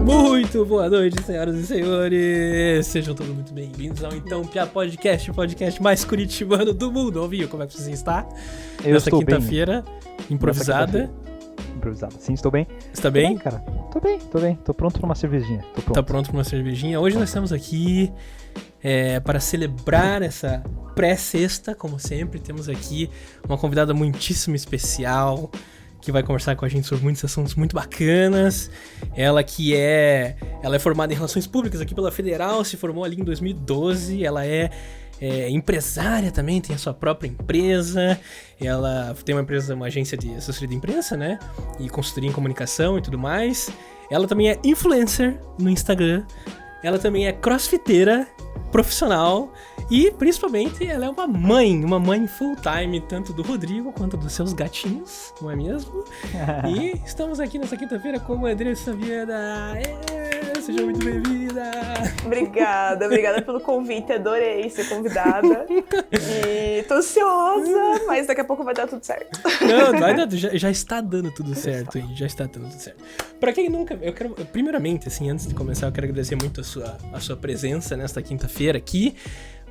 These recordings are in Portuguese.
Muito boa noite, senhoras e senhores. Sejam todos muito bem-vindos ao Então Piá Podcast, o podcast mais curitibano do mundo. Ouviu como é que você está? Eu estou quinta-feira, improvisada. Improvisada. Sim, estou bem. Está bem? Tô bem, cara. Tô bem. Tô pronto pra uma cervejinha. Tá pronto pra uma cervejinha? Hoje nós estamos aqui para celebrar essa pré-sexta, como sempre. Temos aqui uma convidada muitíssimo especial, que vai conversar com a gente sobre muitos assuntos muito bacanas. Ela é formada em Relações Públicas aqui pela Federal, se formou ali em 2012, ela é empresária também, tem a sua própria empresa, ela tem uma agência de assessoria de imprensa, né, e consultoria em comunicação e tudo mais. Ela também é influencer no Instagram, ela também é crossfiteira profissional e, principalmente, ela é uma mãe full time, tanto do Rodrigo quanto dos seus gatinhos, não é mesmo? E estamos aqui nessa quinta-feira com a Andressa Viana. Seja muito bem-vinda! Obrigada pelo convite, adorei ser convidada. E tô ansiosa, mas daqui a pouco vai dar tudo certo. Não, vai dar, já está dando tudo certo aí, já está dando tudo certo. Pra quem nunca, primeiramente, assim, antes de começar, eu quero agradecer muito a sua presença nesta quinta-feira aqui,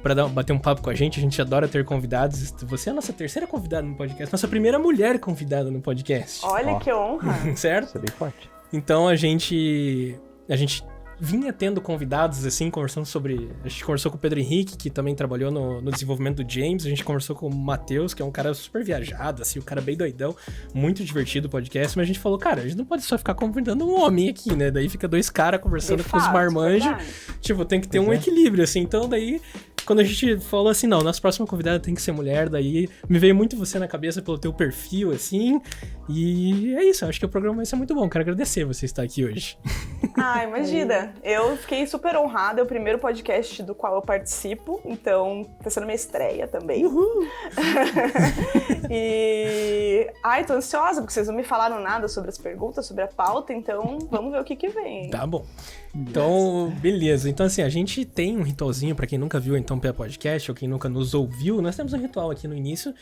pra bater um papo com a gente adora ter convidados. Você é a nossa terceira convidada no podcast, nossa primeira mulher convidada no podcast. Olha que honra! Certo? Isso é bem forte. Então a gente vinha tendo convidados, assim, conversando sobre... A gente conversou com o Pedro Henrique, que também trabalhou no desenvolvimento do James. A gente conversou com o Matheus, que é um cara super viajado, assim, um cara bem doidão. Muito divertido o podcast. Mas a gente falou, cara, a gente não pode só ficar convidando um homem aqui, né? Daí fica dois caras conversando com os marmanjos. Tipo, tem que ter um equilíbrio, assim. Então, daí... Quando a gente falou assim, não, nossa próxima convidada tem que ser mulher, daí me veio muito você na cabeça pelo teu perfil, assim, e é isso, acho que o programa vai ser muito bom, quero agradecer você estar aqui hoje. Ah, imagina, eu fiquei super honrada, é o primeiro podcast do qual eu participo, então tá sendo minha estreia também. Uhul! Tô ansiosa, porque vocês não me falaram nada sobre as perguntas, sobre a pauta, então vamos ver o que vem. Tá bom. Então, beleza. Então, assim, a gente tem um ritualzinho pra quem nunca viu Então Piá Podcast, ou quem nunca nos ouviu. Nós temos um ritual aqui no início.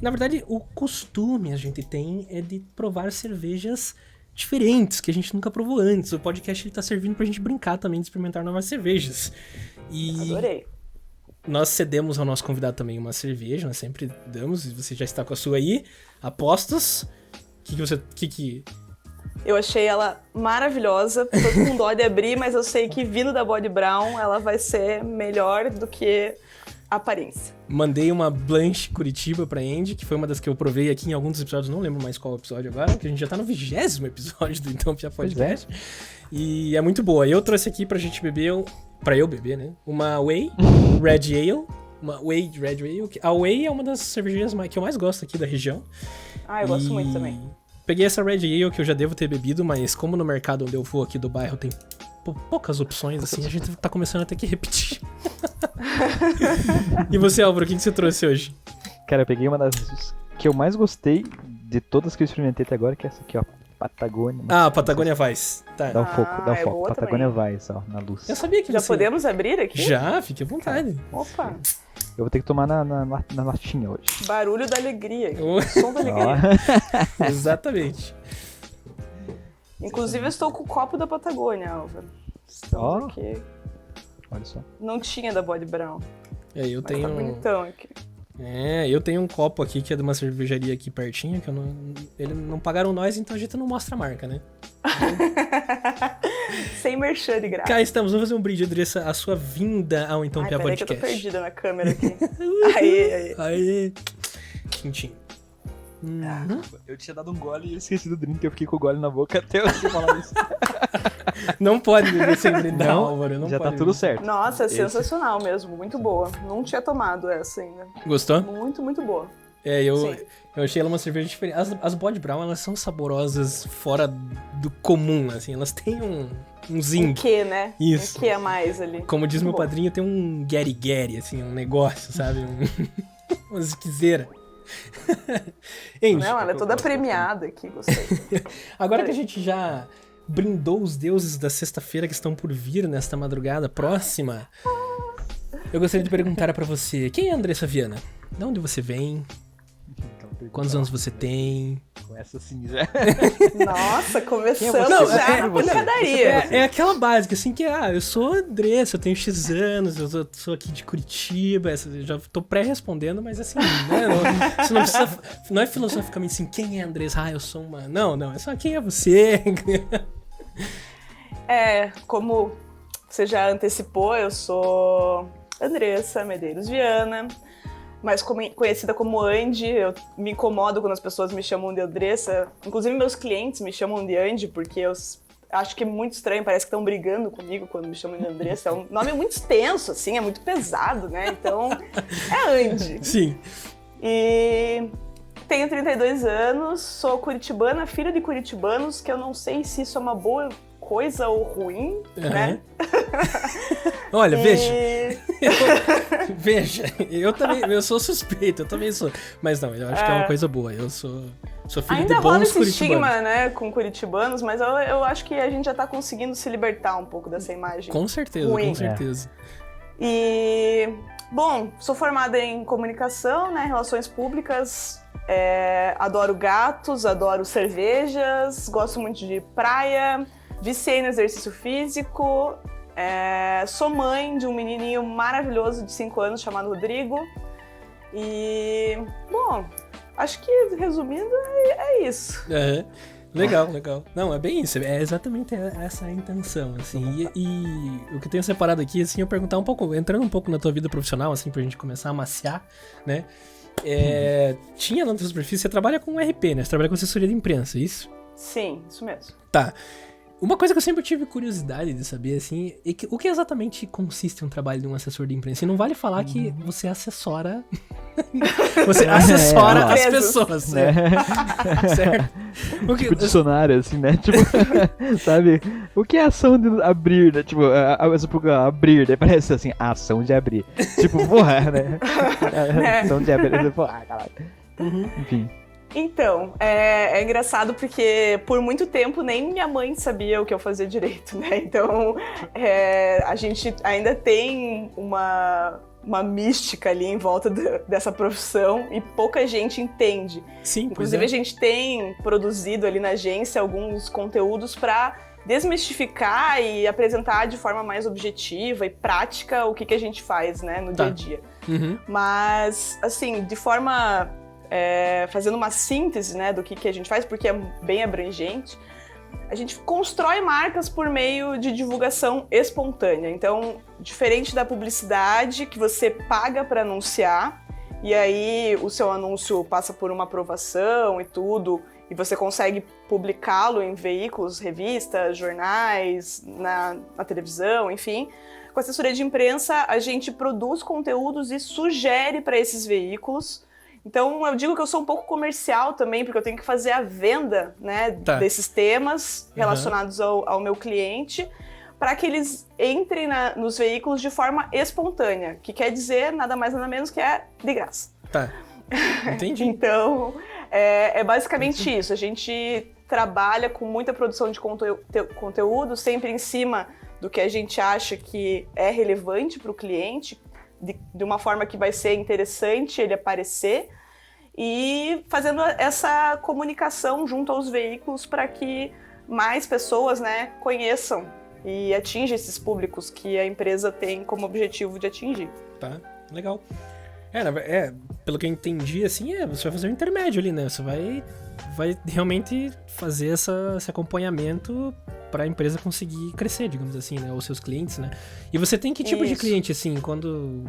Na verdade, o costume a gente tem é de provar cervejas diferentes, que a gente nunca provou antes. O podcast ele tá servindo pra gente brincar também, de experimentar novas cervejas. E adorei. Nós cedemos ao nosso convidado também uma cerveja, nós sempre damos, e você já está com a sua aí. Apostas? Eu achei ela maravilhosa, tô com dó de abrir, mas eu sei que vindo da Body Brown, ela vai ser melhor do que a aparência. Mandei uma Blanche Curitiba pra Andy, que foi uma das que eu provei aqui em alguns episódios, não lembro mais qual episódio agora, que a gente já tá no 20º episódio do Então Piá Podcast. E é muito boa. Eu trouxe aqui pra gente beber, pra eu beber, né? Uma Whey Red Ale. Uma Whey Red Ale. A Whey é uma das cervejarias que eu mais gosto aqui da região. Eu gosto muito também. Peguei essa Red Ale que eu já devo ter bebido, mas como no mercado onde eu vou aqui do bairro tem poucas opções, assim, a gente tá começando a ter que repetir. E você, Álvaro, o que você trouxe hoje? Cara, eu peguei uma das que eu mais gostei de todas que eu experimentei até agora, que é essa aqui, ó. Patagônia. Ah, Patagônia Vice. Tá. Dá um foco. Patagônia Vice, ó, na luz. Eu sabia que já podemos abrir aqui? Já, fique à vontade. Opa. Eu vou ter que tomar na latinha hoje. Barulho da alegria. Som da alegria. Exatamente. Inclusive, eu estou com o copo da Patagônia, Álvaro. Estamos aqui. Olha só. Não tinha da Body Brown. Eu tenho... Tá bonitão aqui. Eu tenho um copo aqui que é de uma cervejaria aqui pertinho, que eles não pagaram nós, então a gente não mostra a marca, né? Sem merchan de graça. Cá estamos, vamos fazer um brinde, Andressa, a sua vinda ao Então Piá Podcast. Que eu tô perdida na câmera aqui. Aê. Tchim. Eu tinha dado um gole e eu esqueci do drink, eu fiquei com o gole na boca até você falar isso. Não pode beber sem brindar, Álvaro. Não já pode tá tudo certo. Nossa, sensacional mesmo, muito boa. Não tinha tomado essa ainda. Gostou? Muito, muito boa. Eu achei ela uma cerveja diferente. As Body Brown, elas são saborosas fora do comum, assim. Elas têm um zinho. Um quê, né? Isso. Um quê a mais ali. Como diz meu padrinho, tem um gueri-gueri, assim, um negócio, sabe? Uma esquiseira. Não, ela é toda premiada aqui, gostei. Agora que a gente já brindou os deuses da sexta-feira que estão por vir nesta madrugada próxima, eu gostaria de perguntar pra você, quem é a Andressa Viana? De onde você vem? Quantos anos você tem? Começa assim já. Nossa, começamos Não, já na pancadaria. É aquela básica, assim, que eu sou Andressa, eu tenho X anos, eu sou aqui de Curitiba, eu já tô pré-respondendo, mas assim, né, você não precisa, não é filosoficamente assim, quem é Andressa? Eu sou uma... Não, é só quem é você. Como você já antecipou, eu sou Andressa Medeiros Viana, mais conhecida como Andy. Eu me incomodo quando as pessoas me chamam de Andressa. Inclusive, meus clientes me chamam de Andy, porque eu acho que é muito estranho, parece que estão brigando comigo quando me chamam de Andressa. É um nome muito extenso, assim, é muito pesado, né? Então, é Andy. Sim. E tenho 32 anos, sou curitibana, filha de curitibanos, que eu não sei se isso é uma boa coisa ou ruim, né? Olha, veja, eu sou suspeito, eu também sou. Mas não, eu acho que é uma coisa boa, eu sou filho ainda de rola bons esse curitibanos. estigma, né, com curitibanos, mas eu acho que a gente já tá conseguindo se libertar um pouco dessa imagem. Com certeza, ruim. com certeza. E, bom, sou formada em comunicação, né, relações públicas, adoro gatos, adoro cervejas, gosto muito de praia, viciei no exercício físico, sou mãe de um menininho maravilhoso de 5 anos chamado Rodrigo. E, bom, acho que resumindo é isso. Legal. Não, é bem isso, é exatamente essa a intenção, assim. E o que eu tenho separado aqui, assim, eu perguntar um pouco, entrando um pouco na tua vida profissional, assim, pra gente começar a amaciar, né? Tinha lá no teu perfil, você trabalha com RP, né? Você trabalha com assessoria de imprensa, é isso? Sim, isso mesmo. Tá. Uma coisa que eu sempre tive curiosidade de saber, assim, é o que exatamente consiste um trabalho de um assessor de imprensa? E não vale falar que você assessora... você assessora as pessoas, certo? Tipo dicionário, assim, né? Tipo, sabe? O que é ação de abrir, né? Tipo, abrir, né? Parece assim, a ação de abrir. Tipo, porra, né? Ação de abrir. Caralho. Enfim. Então, é engraçado porque por muito tempo nem minha mãe sabia o que eu fazia direito, né? Então, a gente ainda tem uma mística ali em volta dessa profissão e pouca gente entende. Sim, inclusive, a gente tem produzido ali na agência alguns conteúdos para desmistificar e apresentar de forma mais objetiva e prática o que a gente faz, né, no dia a dia. Uhum. Mas, assim, de forma... fazendo uma síntese, né, do que a gente faz, porque é bem abrangente, a gente constrói marcas por meio de divulgação espontânea. Então, diferente da publicidade que você paga para anunciar, e aí o seu anúncio passa por uma aprovação e tudo, e você consegue publicá-lo em veículos, revistas, jornais, na televisão, enfim. Com a assessoria de imprensa, a gente produz conteúdos e sugere para esses veículos. Então, eu digo que eu sou um pouco comercial também, porque eu tenho que fazer a venda, né, desses temas relacionados ao meu cliente, para que eles entrem nos veículos de forma espontânea, que quer dizer nada mais nada menos que é de graça. Tá, entendi. Então, é basicamente isso. A gente trabalha com muita produção de conteúdo, sempre em cima do que a gente acha que é relevante para o cliente, de uma forma que vai ser interessante ele aparecer, e fazendo essa comunicação junto aos veículos para que mais pessoas, né, conheçam e atinjam esses públicos que a empresa tem como objetivo de atingir. Tá, legal. Pelo que eu entendi, assim, você vai fazer um intermédio ali, né? Você vai realmente fazer esse acompanhamento para a empresa conseguir crescer, digamos assim, né? Os seus clientes, né? E você tem que tipo de cliente, assim, quando...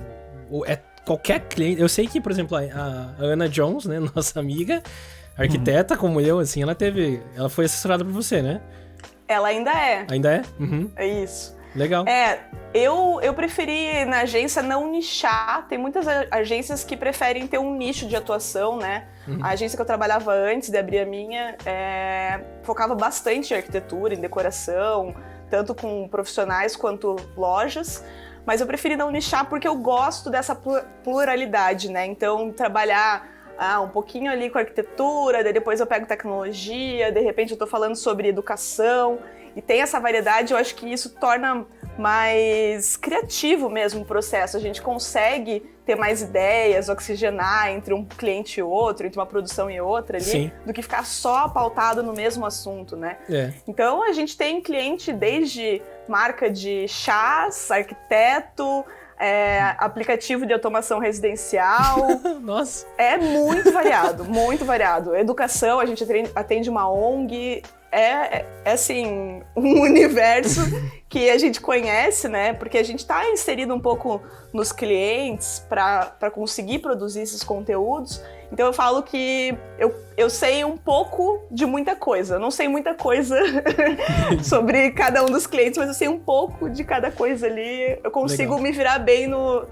qualquer cliente... Eu sei que, por exemplo, a Ana Jones, né? Nossa amiga, arquiteta como eu, assim, ela foi assessorada por você, né? Ela ainda é. Ainda é? Uhum. É isso. Legal. Eu preferi na agência não nichar. Tem muitas agências que preferem ter um nicho de atuação, né? A agência que eu trabalhava antes de abrir a minha focava bastante em arquitetura, em decoração, tanto com profissionais quanto lojas. Mas eu preferi não nichar porque eu gosto dessa pluralidade, né? Então, trabalhar um pouquinho ali com arquitetura, daí depois eu pego tecnologia, de repente eu tô falando sobre educação, e tem essa variedade. Eu acho que isso torna mais criativo mesmo o processo. A gente consegue ter mais ideias, oxigenar entre um cliente e outro, entre uma produção e outra ali, Sim. do que ficar só pautado no mesmo assunto, né? É. Então a gente tem cliente desde marca de chás, arquiteto, aplicativo de automação residencial. Nossa. É muito variado, muito variado. Educação, a gente atende uma ONG. É assim, um universo que a gente conhece, né? Porque a gente está inserido um pouco nos clientes para conseguir produzir esses conteúdos. Então eu falo que eu sei um pouco de muita coisa. Eu não sei muita coisa sobre cada um dos clientes, mas eu sei um pouco de cada coisa ali. Eu consigo me virar bem no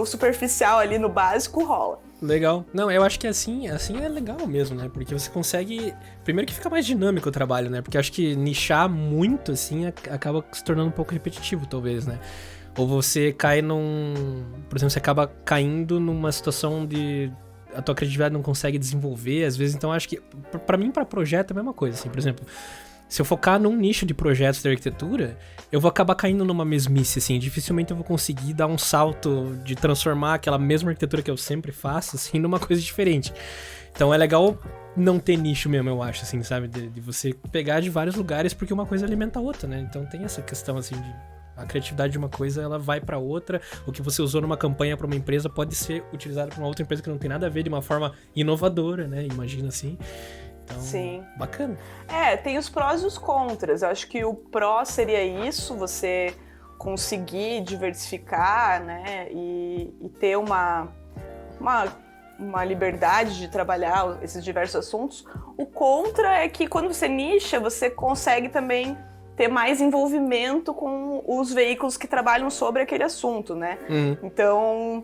superficial ali, no básico, rola. Legal. Não, eu acho que assim é legal mesmo, né? Porque você consegue... Primeiro que fica mais dinâmico o trabalho, né? Porque eu acho que nichar muito, assim, acaba se tornando um pouco repetitivo, talvez, né? Ou você cai Por exemplo, você acaba caindo numa situação onde a tua criatividade não consegue desenvolver, às vezes. Então, eu acho que, pra mim, pra projeto é a mesma coisa, assim. Por exemplo, se eu focar num nicho de projetos de arquitetura, eu vou acabar caindo numa mesmice, assim. Dificilmente eu vou conseguir dar um salto de transformar aquela mesma arquitetura que eu sempre faço, assim, numa coisa diferente. Então é legal não ter nicho mesmo, eu acho, assim, sabe? De você pegar de vários lugares, porque uma coisa alimenta a outra, né? Então tem essa questão, assim, de... A criatividade de uma coisa, ela vai pra outra. O que você usou numa campanha pra uma empresa pode ser utilizado pra uma outra empresa que não tem nada a ver, de uma forma inovadora, né? Imagina assim. Então, sim. Bacana. Tem os prós e os contras. Eu acho que o pró seria isso, você conseguir diversificar, né, e ter uma liberdade de trabalhar esses diversos assuntos. O contra é que quando você nicha, você consegue também ter mais envolvimento com os veículos que trabalham sobre aquele assunto, né? Então,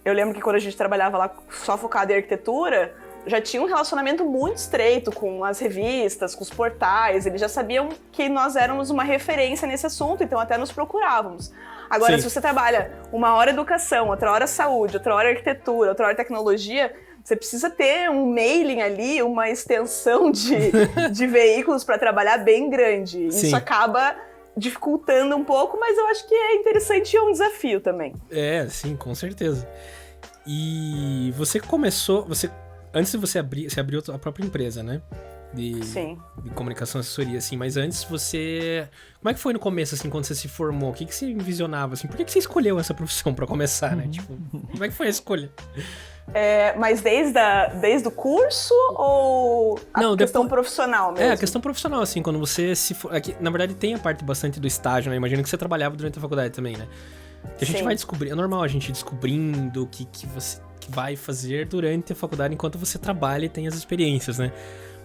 eu lembro que quando a gente trabalhava lá só focado em arquitetura, já tinha um relacionamento muito estreito com as revistas, com os portais. Eles já sabiam que nós éramos uma referência nesse assunto, então até nos procurávamos. Agora, Sim. Se você trabalha uma hora educação, outra hora saúde, outra hora arquitetura, outra hora tecnologia, você precisa ter um mailing ali, uma extensão de veículos para trabalhar bem grande. Sim. Isso acaba dificultando um pouco, mas eu acho que é interessante e é um desafio também. Sim, com certeza. E você começou... Antes de você abriu a própria empresa, né? Sim. De comunicação e assessoria, assim. Mas antes você... Como é que foi no começo, assim, quando você se formou? O que você envisionava, assim? Por que você escolheu essa profissão pra começar, né? Tipo, como é que foi a escolha? Mas desde o curso ou a questão profissional mesmo? A questão profissional, assim, quando você se for... Aqui, na verdade, tem a parte bastante do estágio, né? Imagino que você trabalhava durante a faculdade também, né? Que a gente vai descobrir... É normal a gente ir descobrindo o que você vai fazer durante a faculdade enquanto você trabalha e tem as experiências, né?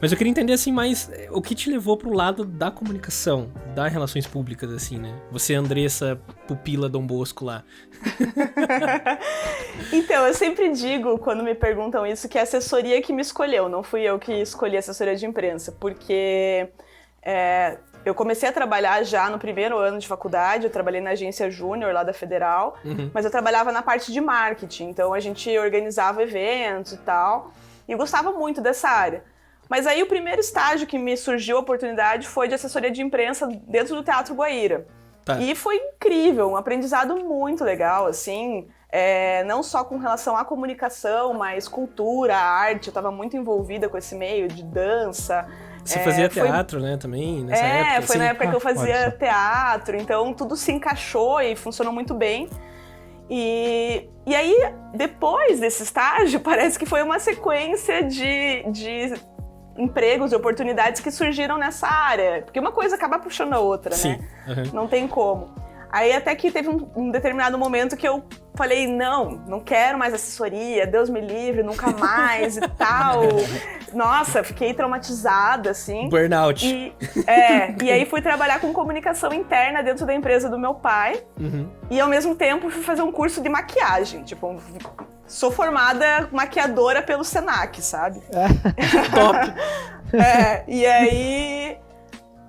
Mas eu queria entender, assim, mais o que te levou pro lado da comunicação, das relações públicas, assim, né? Você, Andressa, pupila Dom Bosco lá. Então, eu sempre digo, quando me perguntam isso, que é a assessoria que me escolheu, não fui eu que escolhi a assessoria de imprensa, porque eu comecei a trabalhar já no primeiro ano de faculdade, eu trabalhei na agência Júnior lá da Federal, mas eu trabalhava na parte de marketing, então a gente organizava eventos e tal, e eu gostava muito dessa área. Mas aí o primeiro estágio que me surgiu a oportunidade foi de assessoria de imprensa dentro do Teatro Guaíra. Tá. E foi incrível, um aprendizado muito legal, assim, não só com relação à comunicação, mas cultura, arte, eu estava muito envolvida com esse meio de dança. Você fazia teatro, né, também, nessa época? Foi na época que eu fazia teatro, então tudo se encaixou e funcionou muito bem. E aí, depois desse estágio, parece que foi uma sequência de empregos e oportunidades que surgiram nessa área. Porque uma coisa acaba puxando a outra, Sim. né? Não tem como. Aí até que teve um determinado momento que eu falei, não quero mais assessoria, Deus me livre, nunca mais e tal. Nossa, fiquei traumatizada, assim. Burnout. E aí fui trabalhar com comunicação interna dentro da empresa do meu pai. E ao mesmo tempo fui fazer um curso de maquiagem. Tipo, sou formada maquiadora pelo Senac, sabe? Top! E aí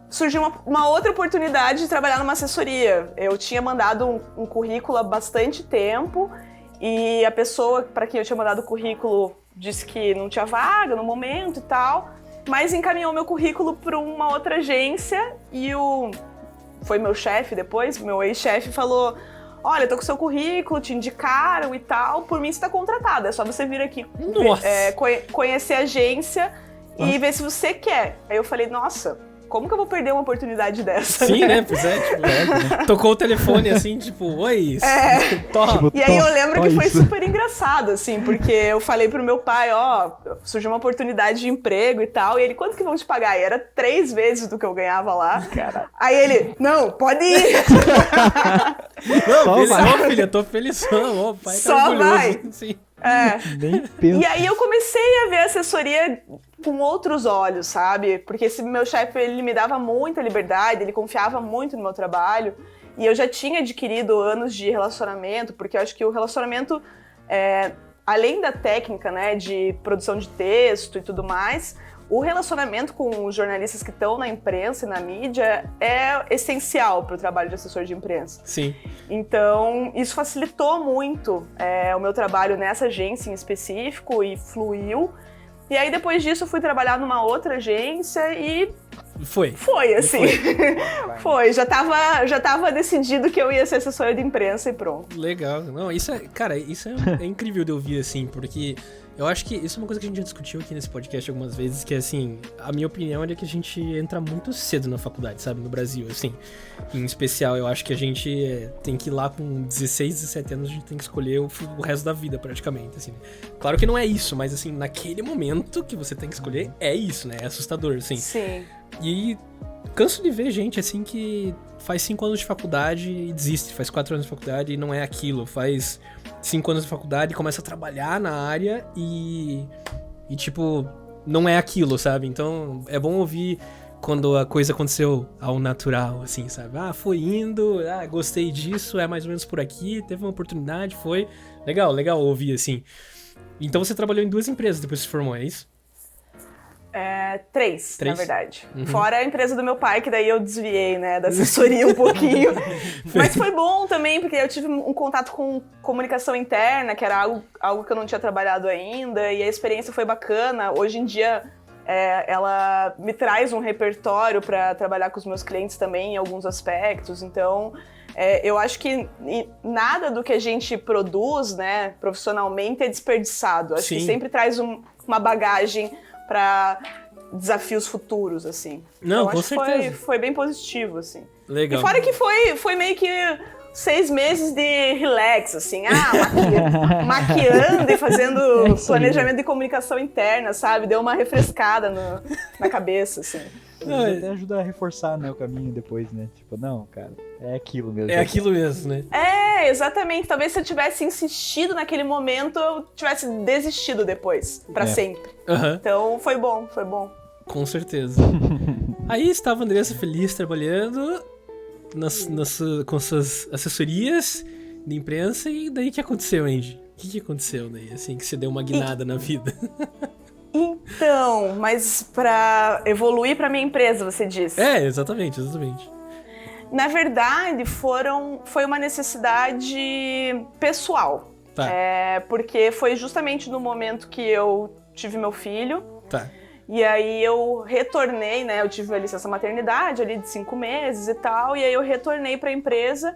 surgiu uma outra oportunidade de trabalhar numa assessoria. Eu tinha mandado um currículo há bastante tempo e a pessoa para quem eu tinha mandado o currículo disse que não tinha vaga no momento e tal, mas encaminhou meu currículo para uma outra agência e foi meu chefe depois, meu ex-chefe falou: olha, tô com seu currículo, te indicaram e tal, por mim você tá contratada, é só você vir aqui conhecer a agência e ver se você quer. Aí eu falei, nossa, como que eu vou perder uma oportunidade dessa? Sim, né? Pois é, tipo, tocou o telefone assim, tipo, oi, Tipo, e aí eu lembro que foi super engraçado, assim, porque eu falei pro meu pai, surgiu uma oportunidade de emprego e tal, e ele, quanto que vão te pagar? E era 3 vezes do que eu ganhava lá. Caraca. Aí ele, não, pode ir. Não, filha, tô felizão, o pai tá só orgulhoso. Vai. Sim. E aí eu comecei a ver a assessoria com outros olhos, sabe? Porque esse meu chefe, ele me dava muita liberdade, ele confiava muito no meu trabalho. E eu já tinha adquirido anos de relacionamento, porque eu acho que o relacionamento, além da técnica, né, de produção de texto e tudo mais, o relacionamento com os jornalistas que estão na imprensa e na mídia é essencial para o trabalho de assessor de imprensa. Sim. Então, isso facilitou muito o meu trabalho nessa agência em específico e fluiu. E aí, depois disso, eu fui trabalhar numa outra agência e... Foi, assim. Foi. Já tava decidido que eu ia ser assessora de imprensa e pronto. Legal. Não, isso é incrível de ouvir, assim, porque eu acho que isso é uma coisa que a gente já discutiu aqui nesse podcast algumas vezes, que é, assim, a minha opinião é que a gente entra muito cedo na faculdade, sabe, no Brasil, assim. Em especial, eu acho que a gente tem que ir lá com 16, 17 anos, a gente tem que escolher o resto da vida, praticamente, assim. Claro que não é isso, mas, assim, naquele momento que você tem que escolher, é isso, né? É assustador, assim. Sim. E canso de ver gente, assim, que faz 5 anos de faculdade e desiste, faz 4 anos de faculdade e não é aquilo, faz 5 anos de faculdade e começa a trabalhar na área e tipo, não é aquilo, sabe? Então, é bom ouvir quando a coisa aconteceu ao natural, assim, sabe? Foi indo, gostei disso, é mais ou menos por aqui, teve uma oportunidade, foi... Legal ouvir, assim. Então, você trabalhou em 2 empresas depois que se formou, é isso? 3, na verdade. Uhum. Fora a empresa do meu pai, que daí eu desviei, né, da assessoria um pouquinho. Mas foi bom também, porque eu tive um contato com comunicação interna, que era algo que eu não tinha trabalhado ainda, e a experiência foi bacana. Hoje em dia, ela me traz um repertório para trabalhar com os meus clientes também, em alguns aspectos. Então, eu acho que nada do que a gente produz, né, profissionalmente é desperdiçado. Acho que sempre traz uma bagagem para desafios futuros, assim. Não, então, com certeza. Foi bem positivo, assim. Legal. E fora que foi meio que 6 meses de relax, assim. Maquiando e fazendo planejamento de comunicação interna, sabe? Deu uma refrescada na cabeça, assim. Até ajuda a reforçar, né, o caminho depois, né? Tipo, não, cara, é aquilo mesmo. É aquilo mesmo, né? Exatamente. Talvez se eu tivesse insistido naquele momento, eu tivesse desistido depois, pra sempre. Uhum. Então, foi bom. Com certeza. Aí estava a Andressa feliz trabalhando com suas assessorias de imprensa, e daí o que aconteceu, Angie? O que aconteceu daí, assim, que você deu uma guinada na vida? Então, mas pra evoluir pra minha empresa, você disse? Exatamente. Na verdade, foi uma necessidade pessoal. Tá. Porque foi justamente no momento que eu tive meu filho. Tá. E aí eu retornei, né? Eu tive a licença maternidade ali de 5 meses e tal. E aí eu retornei pra empresa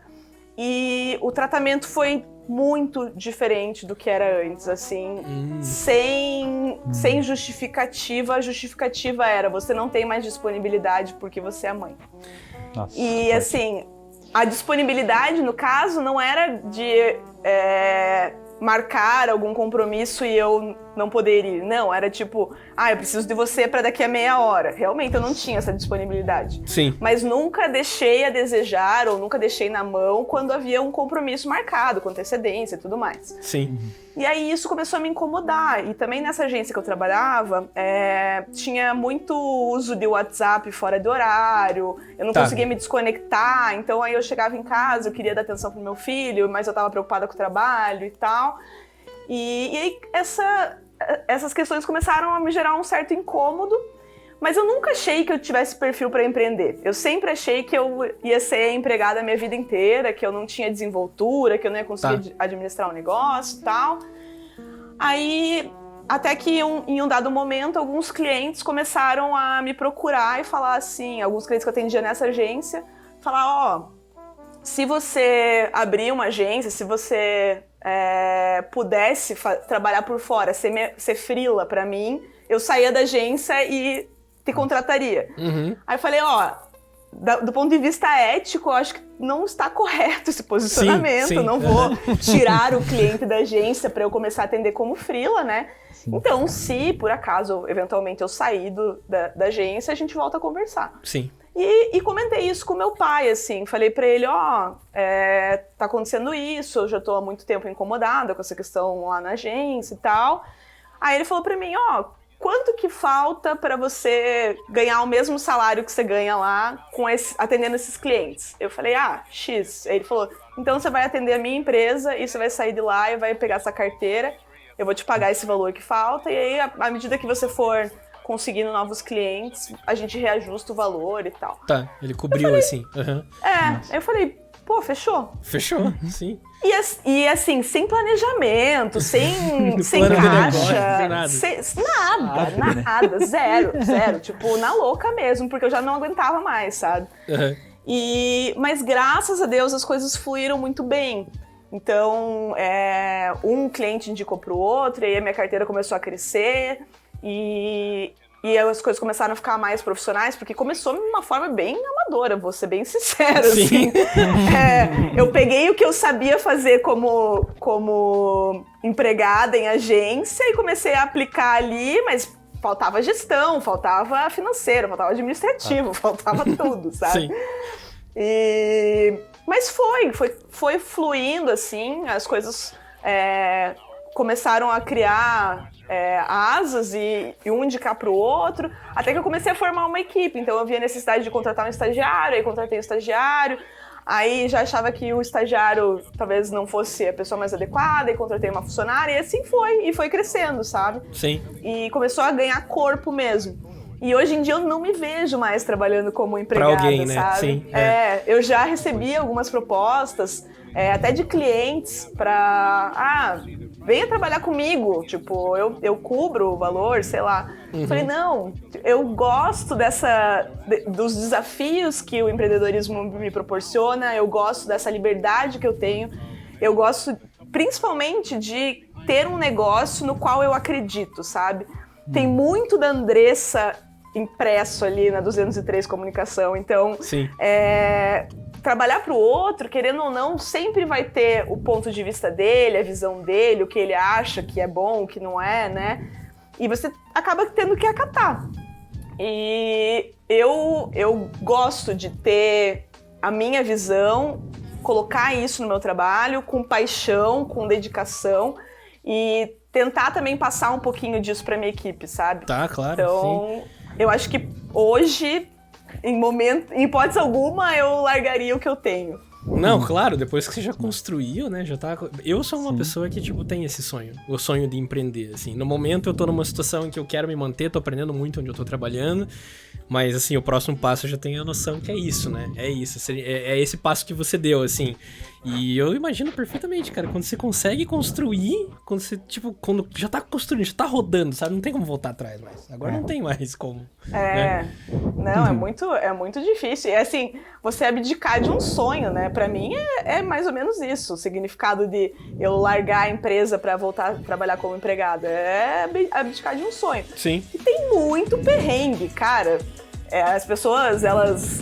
e o tratamento foi muito diferente do que era antes, assim, sem justificativa. A justificativa era: você não tem mais disponibilidade porque você é mãe. Nossa, e assim, a disponibilidade, no caso, não era de marcar algum compromisso e eu não poder ir. Não, era tipo, eu preciso de você para daqui a meia hora. Realmente eu não tinha essa disponibilidade. Sim. Mas nunca deixei a desejar ou nunca deixei na mão quando havia um compromisso marcado, com antecedência e tudo mais. Sim. E aí isso começou a me incomodar. E também nessa agência que eu trabalhava, tinha muito uso de WhatsApp fora de horário, eu não conseguia me desconectar, então aí eu chegava em casa, eu queria dar atenção pro meu filho, mas eu tava preocupada com o trabalho e tal. E aí essas questões começaram a me gerar um certo incômodo, mas eu nunca achei que eu tivesse perfil para empreender. Eu sempre achei que eu ia ser empregada a minha vida inteira, que eu não tinha desenvoltura, que eu não ia conseguir administrar um negócio e tal. Aí, até que em um dado momento, alguns clientes começaram a me procurar e falar assim, alguns clientes que eu atendia nessa agência, falar, ó, se você abrir uma agência, se você pudesse trabalhar por fora, ser freela pra mim, eu saía da agência e te contrataria. Aí eu falei, ó, do ponto de vista ético, eu acho que não está correto esse posicionamento, sim. Não vou tirar o cliente da agência pra eu começar a atender como freela, né? Sim. Então, se por acaso, eventualmente, eu sair da agência, a gente volta a conversar. Sim. E comentei isso com meu pai, assim, falei pra ele, ó, tá acontecendo isso, eu já tô há muito tempo incomodada com essa questão lá na agência e tal. Aí ele falou pra mim, ó, quanto que falta pra você ganhar o mesmo salário que você ganha lá atendendo esses clientes? Eu falei, X. Aí ele falou, então você vai atender a minha empresa e você vai sair de lá e vai pegar essa carteira, eu vou te pagar esse valor que falta, e aí, à medida que você for conseguindo novos clientes, a gente reajusta o valor e tal. Tá, ele cobriu assim. Uhum. Aí eu falei, pô, fechou. Fechou, sim. E assim, sem planejamento, sem caixa, nada, zero. Tipo, na louca mesmo, porque eu já não aguentava mais, sabe? Uhum. Mas graças a Deus as coisas fluíram muito bem. Então, um cliente indicou pro outro, e aí a minha carteira começou a crescer, e as coisas começaram a ficar mais profissionais, porque começou de uma forma bem amadora, vou ser bem sincera, assim. Eu peguei o que eu sabia fazer como empregada em agência e comecei a aplicar ali, mas faltava gestão, faltava financeiro, faltava administrativo, faltava tudo, sabe? Sim. Mas foi fluindo, assim, as coisas começaram a criar asas e um indicar pro outro, até que eu comecei a formar uma equipe. Então eu via a necessidade de contratar um estagiário, aí contratei um estagiário, aí já achava que o estagiário talvez não fosse a pessoa mais adequada, e contratei uma funcionária, e assim foi crescendo, sabe? Sim. E começou a ganhar corpo mesmo. E hoje em dia eu não me vejo mais trabalhando como empregada, pra alguém, né? sabe? Sim, eu já recebi algumas propostas, até de clientes, pra... venha trabalhar comigo, tipo, eu cubro o valor, sei lá. Uhum. Falei, não, eu gosto dos desafios que o empreendedorismo me proporciona, eu gosto dessa liberdade que eu tenho, eu gosto principalmente de ter um negócio no qual eu acredito, sabe? Tem muito da Andressa impresso ali na 203 Comunicação, então trabalhar para o outro, querendo ou não, sempre vai ter o ponto de vista dele, a visão dele, o que ele acha que é bom, o que não é, né? E você acaba tendo que acatar. E eu gosto de ter a minha visão, colocar isso no meu trabalho com paixão, com dedicação e tentar também passar um pouquinho disso pra minha equipe, sabe? Tá, claro. Então, eu acho que hoje, em hipótese alguma, eu largaria o que eu tenho. Não, claro, depois que você já construiu, né, já tá... Eu sou uma pessoa que, tipo, tem esse sonho, o sonho de empreender, assim. No momento eu tô numa situação em que eu quero me manter, tô aprendendo muito onde eu tô trabalhando, mas, assim, o próximo passo eu já tenho a noção que é isso, né? É isso, é esse passo que você deu, assim. E eu imagino perfeitamente, cara, quando você consegue construir, quando você, tipo, quando já tá construindo, já tá rodando, sabe? Não tem como voltar atrás mais. Agora não tem mais como. Né? Não, é muito difícil. E assim, você abdicar de um sonho, né? Pra mim é mais ou menos isso, o significado de eu largar a empresa pra voltar a trabalhar como empregada. É abdicar de um sonho. Sim. E tem muito perrengue, cara. As pessoas, elas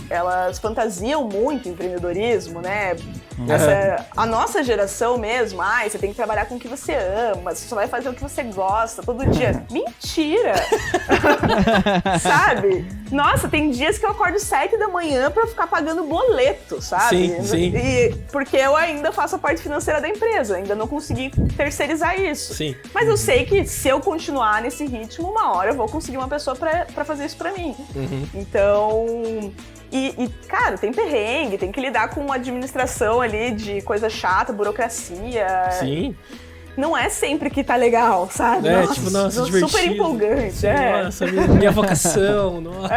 fantasiam muito empreendedorismo, né? A nossa geração mesmo, você tem que trabalhar com o que você ama, você só vai fazer o que você gosta todo dia. Mentira! Sabe? Nossa, tem dias que eu acordo 7 da manhã pra ficar pagando boleto, sabe? Sim. Porque eu ainda faço a parte financeira da empresa, ainda não consegui terceirizar isso. Sim. Mas eu sei que se eu continuar nesse ritmo, uma hora eu vou conseguir uma pessoa pra fazer isso pra mim. Uhum. Então... cara, tem perrengue, tem que lidar com administração ali de coisa chata, burocracia. Sim. Não é sempre que tá legal, sabe? Nossa, divertido. Super empolgante. Nossa, minha vocação, nossa.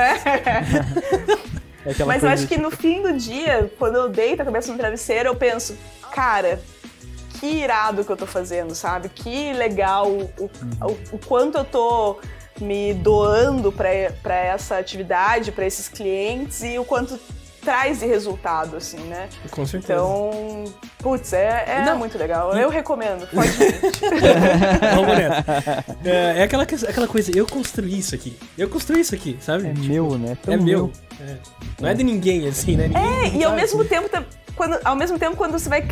Mas eu acho que no fim do dia, quando eu deito a cabeça no travesseiro, eu penso, cara, que irado que eu tô fazendo, sabe? Que legal o quanto eu tô me doando pra essa atividade, pra esses clientes, e o quanto traz de resultado, assim, né? Com certeza. Então, putz, é muito legal. Eu recomendo, pode ir. Vamos nessa. É aquela coisa, eu construí isso aqui, sabe? É meu, né? É meu. Não é de ninguém, assim, né? E ao mesmo tempo, quando você vai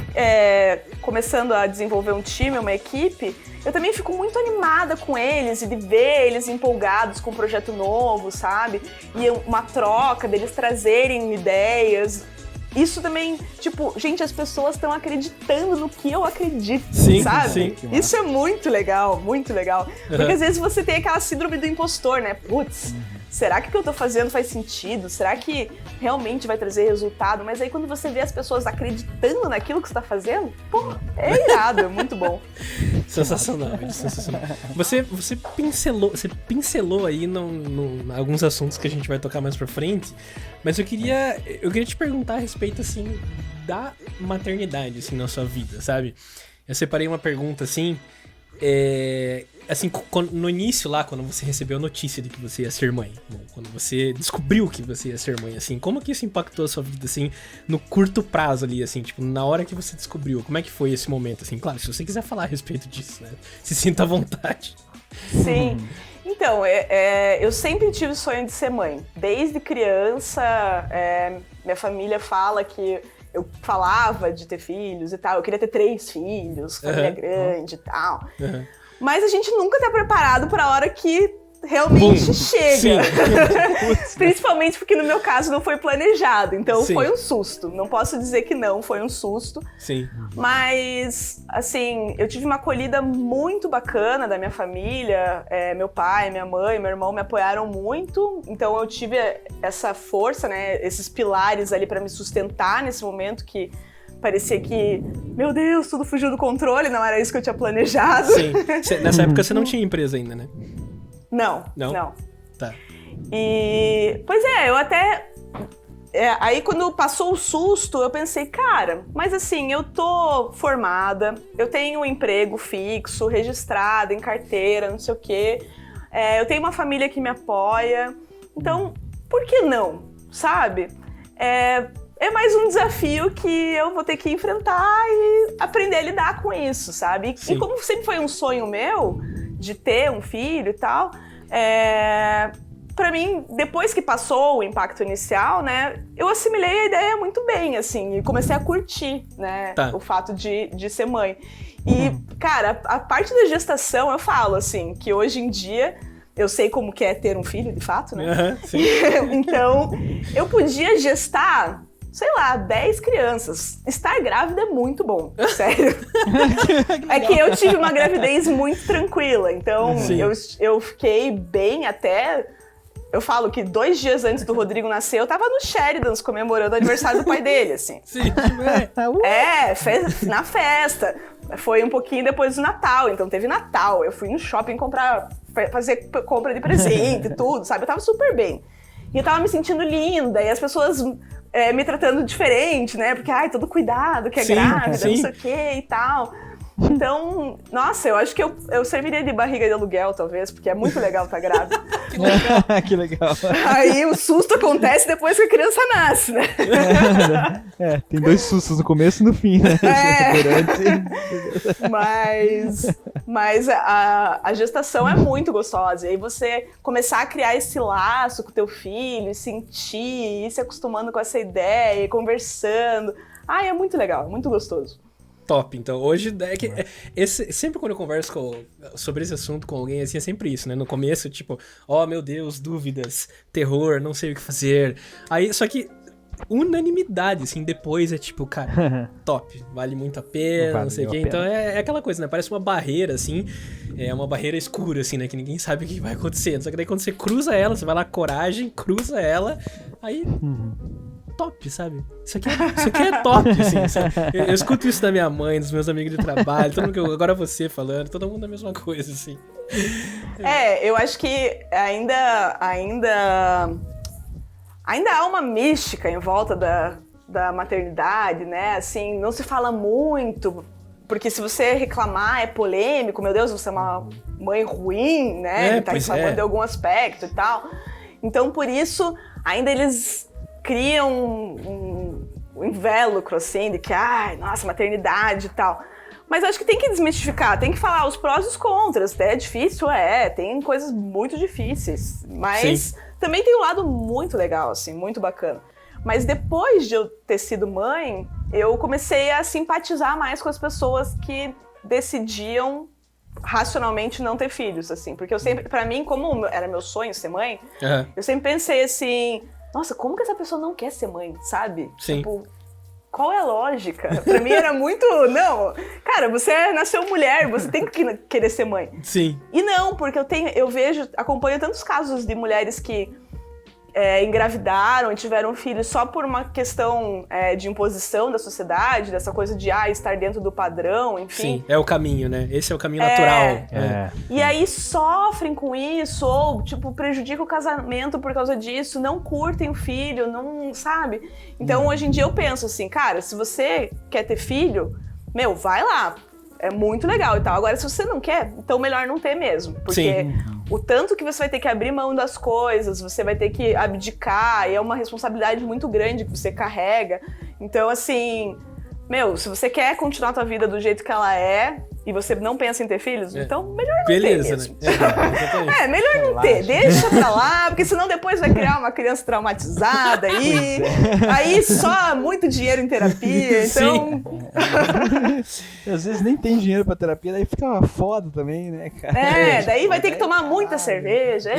começando a desenvolver um time, uma equipe, eu também fico muito animada com eles e de ver eles empolgados com um projeto novo, sabe? E uma troca deles trazerem ideias. Isso também, tipo, gente, as pessoas estão acreditando no que eu acredito, sabe? Sim. Isso é muito legal, muito legal. Porque às vezes você tem aquela síndrome do impostor, né? Putz, será que o que eu tô fazendo faz sentido? Será que realmente vai trazer resultado? Mas aí quando você vê as pessoas acreditando naquilo que você tá fazendo, pô, é irado, é muito bom. Sensacional, sensacional. Você pincelou aí alguns assuntos que a gente vai tocar mais pra frente, mas eu queria te perguntar a respeito, assim, da maternidade, assim, na sua vida, sabe? Eu separei uma pergunta, assim, assim, no início lá, quando você recebeu a notícia de que você ia ser mãe, quando você descobriu que você ia ser mãe, assim, como que isso impactou a sua vida, assim, no curto prazo ali, assim, tipo, na hora que você descobriu, como é que foi esse momento, assim? Claro, se você quiser falar a respeito disso, né? Se sinta à vontade. Sim. Então, eu sempre tive o sonho de ser mãe. Desde criança, minha família fala que eu falava de ter filhos e tal, eu queria ter 3 filhos, família grande e tal. Mas a gente nunca tá preparado para a hora que realmente chega. Principalmente porque no meu caso não foi planejado, então foi um susto. Não posso dizer que não, foi um susto. Sim. Mas, assim, eu tive uma acolhida muito bacana da minha família. Meu pai, minha mãe, meu irmão me apoiaram muito. Então eu tive essa força, né, esses pilares ali para me sustentar nesse momento que parecia que, meu Deus, tudo fugiu do controle, não era isso que eu tinha planejado. Sim. Nessa época você não tinha empresa ainda, né? Não. Tá. E, pois eu até... aí quando passou o susto, eu pensei, cara, mas assim, eu tô formada, eu tenho um emprego fixo, registrado em carteira, não sei o quê, eu tenho uma família que me apoia, então, por que não, sabe? É mais um desafio que eu vou ter que enfrentar e aprender a lidar com isso, sabe? E como sempre foi um sonho meu de ter um filho e tal, pra mim, depois que passou o impacto inicial, né, eu assimilei a ideia muito bem, assim, e comecei a curtir, né, o fato de ser mãe. E, cara, a parte da gestação, eu falo, assim, que hoje em dia eu sei como que é ter um filho, de fato, né? Sim. Então, eu podia gestar, sei lá, 10 crianças. Estar grávida é muito bom, sério. É que eu tive uma gravidez muito tranquila, então eu fiquei bem até... Eu falo que 2 dias antes do Rodrigo nascer, eu tava no Sheridans comemorando o aniversário do pai dele, assim. Sim, na festa. Foi um pouquinho depois do Natal, então teve Natal. Eu fui no shopping fazer compra de presente e tudo, sabe? Eu tava super bem. E eu tava me sentindo linda, e as pessoas me tratando diferente, né? Porque, todo cuidado, que é grávida, não sei o quê e tal. Então, nossa, eu acho que eu serviria de barriga de aluguel, talvez, porque é muito legal estar grávida. Que legal. Aí o susto acontece depois que a criança nasce, né? Tem 2 sustos no começo e no fim, né? Mas a gestação é muito gostosa. E aí você começar a criar esse laço com o teu filho, sentir, ir se acostumando com essa ideia, e conversando. É muito legal, é muito gostoso. Top, então hoje sempre quando eu converso sobre esse assunto com alguém, assim, é sempre isso, né? No começo, tipo, meu Deus, dúvidas, terror, não sei o que fazer. Aí, só que unanimidade, assim, depois é tipo, cara, top, vale muito a pena, não sei o quê. Então é aquela coisa, né? Parece uma barreira, assim, uma barreira escura, assim, né? Que ninguém sabe o que vai acontecer. Só que daí quando você cruza ela, você vai lá, coragem, cruza ela, aí... top, sabe? Isso aqui é top, assim, sabe? Eu escuto isso da minha mãe, dos meus amigos de trabalho, todo mundo agora você falando, todo mundo a mesma coisa, assim. Eu acho que ainda há uma mística em volta da maternidade, né? Assim, não se fala muito, porque se você reclamar é polêmico, meu Deus, você é uma mãe ruim, né? Tá reclamando de algum aspecto e tal. Então, por isso, ainda eles cria um invólucro, assim, de que, nossa, maternidade e tal. Mas acho que tem que desmistificar, tem que falar os prós e os contras. É difícil, tem coisas muito difíceis. Mas também tem um lado muito legal, assim, muito bacana. Mas depois de eu ter sido mãe, eu comecei a simpatizar mais com as pessoas que decidiam racionalmente não ter filhos, assim. Porque eu sempre, pra mim, como era meu sonho ser mãe, eu sempre pensei assim, nossa, como que essa pessoa não quer ser mãe, sabe? Sim. Tipo, qual é a lógica? Pra mim era muito, não, cara, você nasceu mulher, você tem que querer ser mãe. Sim. E não, porque acompanho tantos casos de mulheres que engravidaram e tiveram filhos só por uma questão de imposição da sociedade, dessa coisa de estar dentro do padrão, enfim. Sim, é o caminho, né? Esse é o caminho natural. E aí sofrem com isso, ou tipo, prejudicam o casamento por causa disso, não curtem o filho, não, sabe? Então hoje em dia eu penso assim, cara, se você quer ter filho, vai lá. É muito legal e tal. Agora, se você não quer, então melhor não ter mesmo. Porque o tanto que você vai ter que abrir mão das coisas, você vai ter que abdicar, e é uma responsabilidade muito grande que você carrega. Então, assim, se você quer continuar a tua vida do jeito que ela é, e você não pensa em ter filhos, então melhor não ter mesmo. Né? Melhor não ter. Deixa pra lá, porque senão depois vai criar uma criança traumatizada aí. Aí só muito dinheiro em terapia, então... Às vezes nem tem dinheiro pra terapia, daí fica uma foda também, né, cara? Daí vai ter que tomar muita cerveja.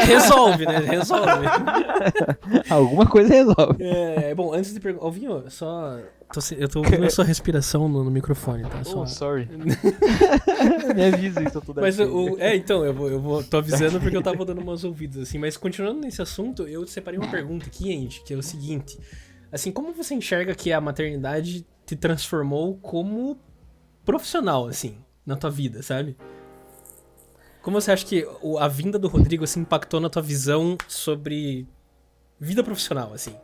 Resolve, né? Resolve. Alguma coisa resolve. Bom, antes de perguntar... Alvinho, só... Eu tô ouvindo a sua respiração no microfone, tá? Sorry. Me avisa que eu tô dando. Mas então, tô avisando porque eu tava dando umas ouvidas, assim. Mas continuando nesse assunto, eu separei uma pergunta aqui, Andy, que é o seguinte. Assim, como você enxerga que a maternidade te transformou como profissional, assim, na tua vida, sabe? Como você acha que a vinda do Rodrigo, assim, impactou na tua visão sobre vida profissional, assim?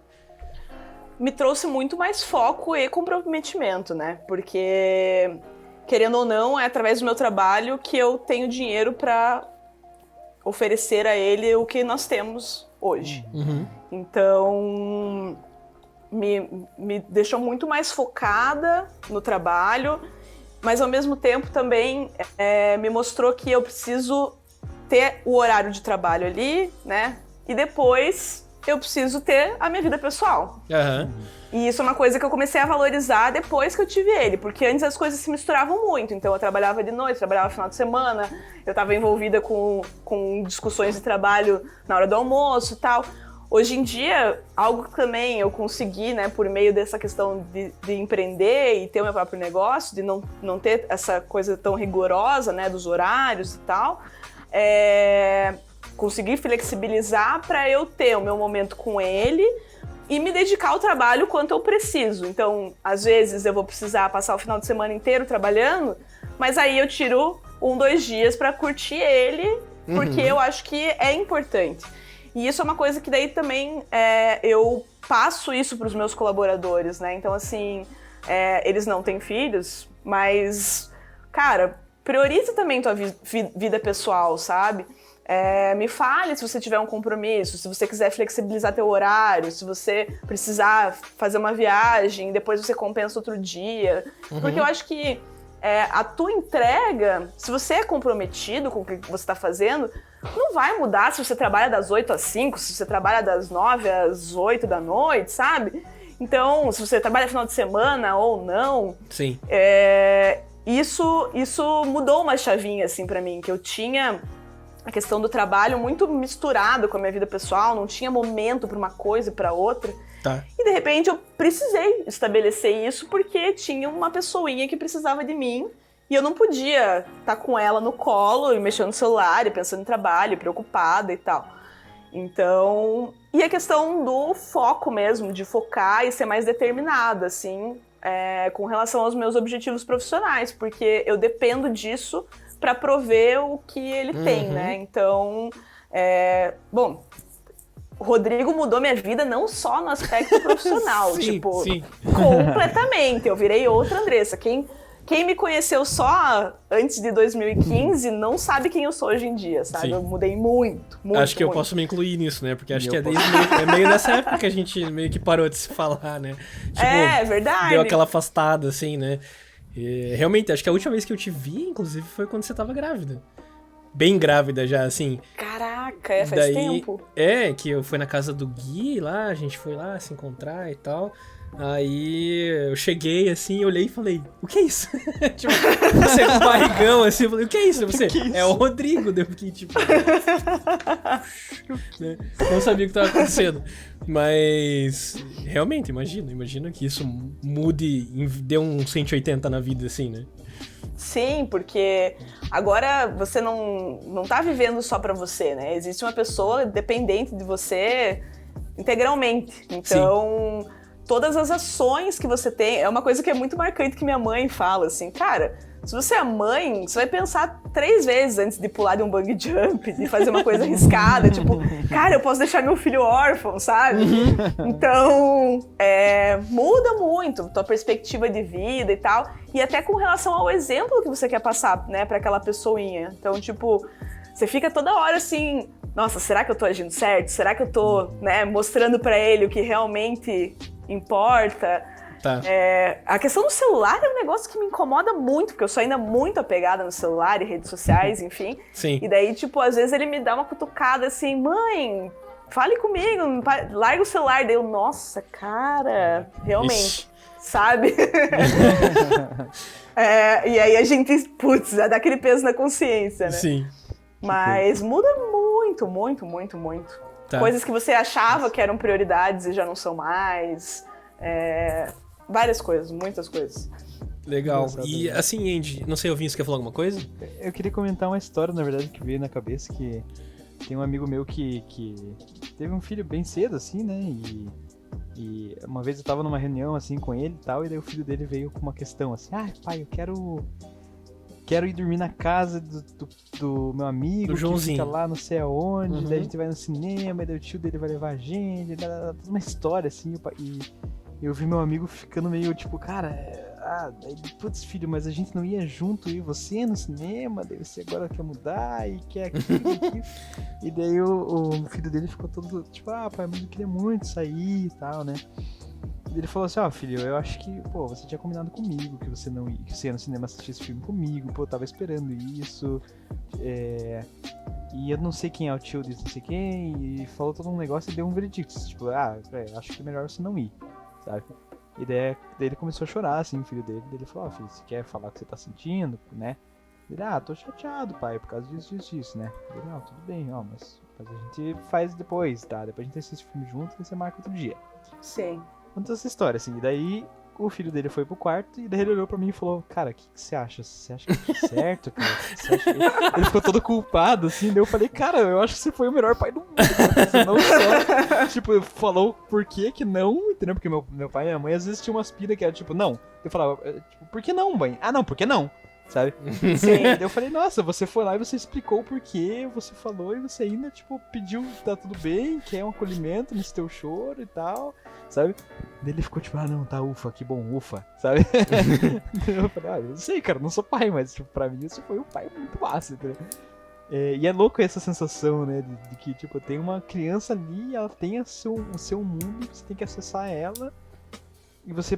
Me trouxe muito mais foco e comprometimento, né? Porque, querendo ou não, é através do meu trabalho que eu tenho dinheiro para oferecer a ele o que nós temos hoje. Então, me deixou muito mais focada no trabalho, mas ao mesmo tempo também me mostrou que eu preciso ter o horário de trabalho ali, né? E depois eu preciso ter a minha vida pessoal. E isso é uma coisa que eu comecei a valorizar depois que eu tive ele, porque antes as coisas se misturavam muito. Então eu trabalhava de noite, trabalhava no final de semana, eu estava envolvida com discussões de trabalho na hora do almoço e tal. Hoje em dia, algo que também eu consegui, né, por meio dessa questão de empreender e ter o meu próprio negócio, de não ter essa coisa tão rigorosa, né, dos horários e tal, conseguir flexibilizar para eu ter o meu momento com ele e me dedicar ao trabalho quanto eu preciso. Então, às vezes eu vou precisar passar o final de semana inteiro trabalhando, mas aí eu tiro 2 dias para curtir ele, porque eu acho que é importante. E isso é uma coisa que daí também eu passo isso para os meus colaboradores, né? Então, assim, eles não têm filhos, mas, cara, prioriza também tua vida pessoal, sabe? Me fale se você tiver um compromisso, se você quiser flexibilizar teu horário, se você precisar fazer uma viagem, depois você compensa outro dia. Porque eu acho que a tua entrega, se você é comprometido com o que você está fazendo, não vai mudar se você trabalha das 8 às 5, se você trabalha das 9 às 8 da noite, sabe? Então, se você trabalha final de semana ou não... Sim. Isso mudou uma chavinha, assim, pra mim, que eu tinha a questão do trabalho muito misturado com a minha vida pessoal, não tinha momento pra uma coisa e pra outra. Tá. E de repente eu precisei estabelecer isso porque tinha uma pessoinha que precisava de mim e eu não podia estar com ela no colo e mexendo no celular e pensando em trabalho, preocupada e tal. Então, e a questão do foco mesmo, de focar e ser mais determinada, assim, com relação aos meus objetivos profissionais, porque eu dependo disso para prover o que ele tem, né? Então, bom, o Rodrigo mudou minha vida não só no aspecto profissional, sim, tipo, sim. completamente. Eu virei outra Andressa. quem me conheceu só antes de 2015 não sabe quem eu sou hoje em dia, sabe? Sim. Eu mudei muito. Acho que eu muito. posso me incluir nisso, né? Porque acho que é meio nessa época que a gente meio que parou de se falar, né? Tipo, É verdade. deu aquela afastada, assim, né? E, realmente, acho que a última vez que eu te vi, inclusive, foi quando você tava grávida. Bem grávida já, assim. Caraca, faz tempo. É, que eu fui na casa do Gui lá, a gente foi lá se encontrar e tal. Aí eu cheguei assim, olhei e falei, o que é isso? Tipo, você com o barrigão assim, eu falei, o que é isso? Você, é o Rodrigo, deu que tipo. Né? Não sabia o que estava acontecendo. Mas realmente, imagino que isso mude, dê um 180 na vida, assim, né? Sim, porque agora você não tá vivendo só pra você, né? Existe uma pessoa dependente de você integralmente. Então, todas as ações que você tem, é uma coisa que é muito marcante que minha mãe fala, assim, cara, se você é mãe, você vai pensar 3 vezes antes de pular de um bungee jump, de fazer uma coisa arriscada, tipo, cara, eu posso deixar meu filho órfão, sabe? Então, muda muito tua perspectiva de vida e tal, e até com relação ao exemplo que você quer passar, né, pra aquela pessoinha. Então, tipo, você fica toda hora assim, nossa, será que eu tô agindo certo? Será que eu tô, né, mostrando pra ele o que realmente importa? Tá. A questão do celular é um negócio que me incomoda muito, porque eu sou ainda muito apegada no celular e redes sociais, enfim. Sim. E daí, tipo, às vezes ele me dá uma cutucada assim, mãe, fale comigo, larga o celular. Daí eu, nossa, cara, realmente, Ixi. sabe? E aí a gente, putz, dá aquele peso na consciência, né? Sim. Mas muda muito, muito, muito, muito. Tá. Coisas que você achava que eram prioridades e já não são mais. Várias coisas, muitas coisas. Legal. E assim, Andy, não sei, Vinho, você quer falar alguma coisa? Eu queria comentar uma história, na verdade, que veio na cabeça, que tem um amigo meu que teve um filho bem cedo, assim, né, e uma vez eu tava numa reunião, assim, com ele e tal, e daí o filho dele veio com uma questão, assim, pai, eu quero ir dormir na casa do meu amigo, do Joãozinho, que fica lá não sei aonde, daí a gente vai no cinema, e daí o tio dele vai levar a gente, toda uma história, assim, e eu vi meu amigo ficando meio tipo, cara, putz, filho, mas a gente não ia junto, e você no cinema, daí você agora quer mudar e quer aquilo. E daí o filho dele ficou todo tipo, pai, mas eu queria muito sair e tal, né? E ele falou assim, filho, eu acho que, você tinha combinado comigo que você não ia, que você ia no cinema assistir esse filme comigo, eu tava esperando isso, e eu não sei quem é o tio desse não sei quem, e falou todo um negócio e deu um veredicto, tipo, acho que é melhor você não ir, sabe? E daí ele começou a chorar, assim, o filho dele. Daí ele falou, filho, você quer falar o que você tá sentindo, né? Ele, tô chateado, pai, por causa disso, né? Ele, tudo bem, mas a gente faz depois, tá? Depois a gente assiste o filme junto e você marca outro dia. Sim. Conta essa história, assim, e daí o filho dele foi pro quarto e daí ele olhou pra mim e falou, cara, o que você acha? Você acha que tá certo, cara? Você acha que... Ele ficou todo culpado, assim, daí eu falei, cara, eu acho que você foi o melhor pai do mundo, cara. Você não só, tipo, falou por que não, entendeu? Porque meu pai e minha mãe às vezes tinha umas piras que era tipo, não. Eu falava, tipo, por que não, mãe? Não, por que não? Sabe? Sim. Daí eu falei, nossa, você foi lá e você explicou o porquê, você falou e você ainda, tipo, pediu que tá tudo bem, quer um acolhimento nesse teu choro e tal, sabe? Daí ele ficou tipo, não, tá, ufa, que bom, ufa, sabe? Eu falei, eu não sei, cara, não sou pai, mas, tipo, pra mim isso foi um pai muito massa, entendeu? E é louco essa sensação, né, de que, tipo, tem uma criança ali, ela tem o seu mundo, você tem que acessar ela e você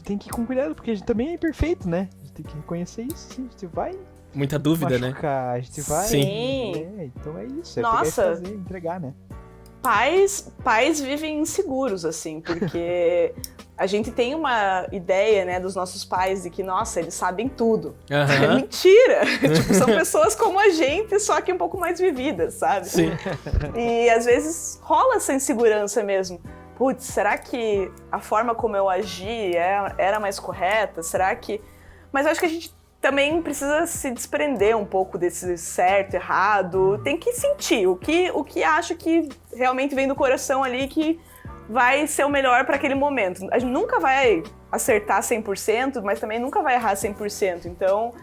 tem que ir com cuidado, porque a gente também é imperfeito, né? A gente tem que reconhecer isso, sim, a gente vai muita dúvida, machucar, né? A gente vai... Sim. Então é isso, Nossa. pegar e fazer, entregar, né? Pais vivem inseguros, assim, porque a gente tem uma ideia, né, dos nossos pais de que, nossa, eles sabem tudo. Uhum. É mentira! Tipo, são pessoas como a gente, só que um pouco mais vividas, sabe? Sim. E às vezes rola essa insegurança mesmo. Putz, será que a forma como eu agi era mais correta? Será que... Mas eu acho que a gente também precisa se desprender um pouco desse certo, errado. Tem que sentir o que acha que realmente vem do coração ali, que vai ser o melhor para aquele momento. A gente nunca vai acertar 100%, mas também nunca vai errar 100%. Então,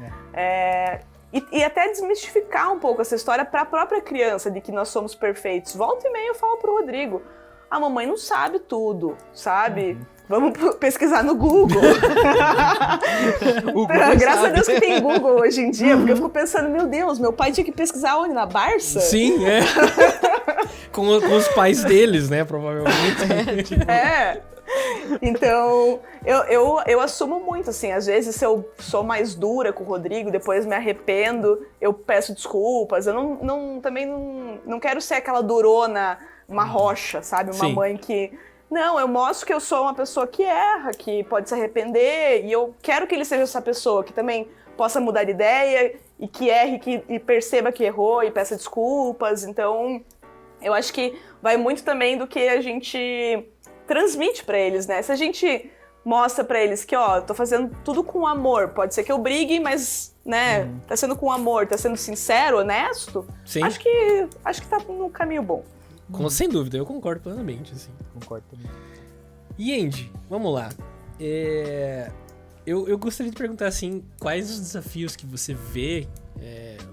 e até desmistificar um pouco essa história para a própria criança de que nós somos perfeitos. Volta e meia eu falo pro Rodrigo, a mamãe não sabe tudo, sabe? Vamos pesquisar no Google. Graças a Deus que tem Google hoje em dia, porque eu fico pensando, meu Deus, meu pai tinha que pesquisar onde? Na Barça? Sim, é. com os pais deles, né, provavelmente. Então, eu assumo muito, assim, às vezes se eu sou mais dura com o Rodrigo, depois me arrependo, eu peço desculpas, eu também não quero ser aquela durona, uma rocha, sabe? Uma mãe que... Não, eu mostro que eu sou uma pessoa que erra, que pode se arrepender, e eu quero que ele seja essa pessoa que também possa mudar de ideia, e que erre, e perceba que errou, e peça desculpas. Então, eu acho que vai muito também do que a gente transmite pra eles, né? Se a gente mostra pra eles que, ó, tô fazendo tudo com amor, pode ser que eu brigue, mas, né, tá sendo com amor, tá sendo sincero, honesto, Sim. Acho que tá no caminho bom. Sem dúvida, eu concordo plenamente, assim. Concordo também. E Andy, vamos lá. Eu gostaria de perguntar, assim, quais os desafios que você vê,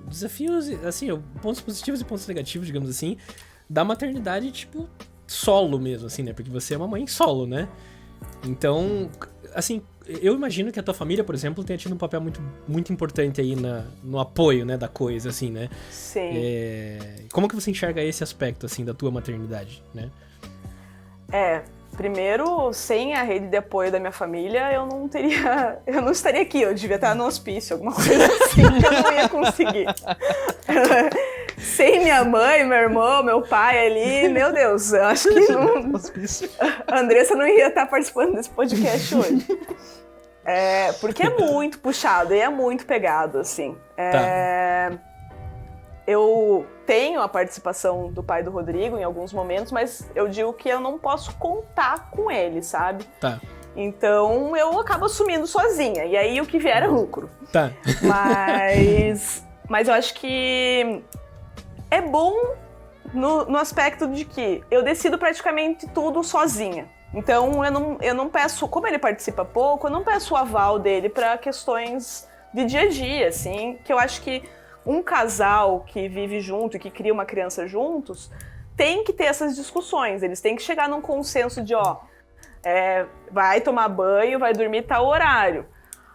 desafios, assim, pontos positivos e pontos negativos, digamos assim, da maternidade, tipo, solo mesmo, assim, né? Porque você é uma mãe solo, né? Então, assim, eu imagino que a tua família, por exemplo, tenha tido um papel muito, muito importante aí no apoio, né, da coisa, assim, né? Sim. Como que você enxerga esse aspecto, assim, da tua maternidade, né? Primeiro, sem a rede de apoio da minha família, eu não estaria aqui, eu devia estar no hospício, alguma coisa assim, que eu não ia conseguir. Sem minha mãe, meu irmão, meu pai ali, meu Deus, eu acho que não... A Andressa não ia estar participando desse podcast hoje. Porque é muito puxado e é muito pegado, assim. Eu tenho a participação do pai do Rodrigo em alguns momentos, mas eu digo que eu não posso contar com ele, sabe? Tá. Então eu acabo assumindo sozinha, e aí o que vier é lucro. Tá. Mas eu acho que é bom no aspecto de que eu decido praticamente tudo sozinha. Então eu não peço, como ele participa pouco, eu não peço o aval dele para questões de dia a dia, assim, que eu acho que um casal que vive junto e que cria uma criança juntos tem que ter essas discussões, eles têm que chegar num consenso de, vai tomar banho, vai dormir tal horário.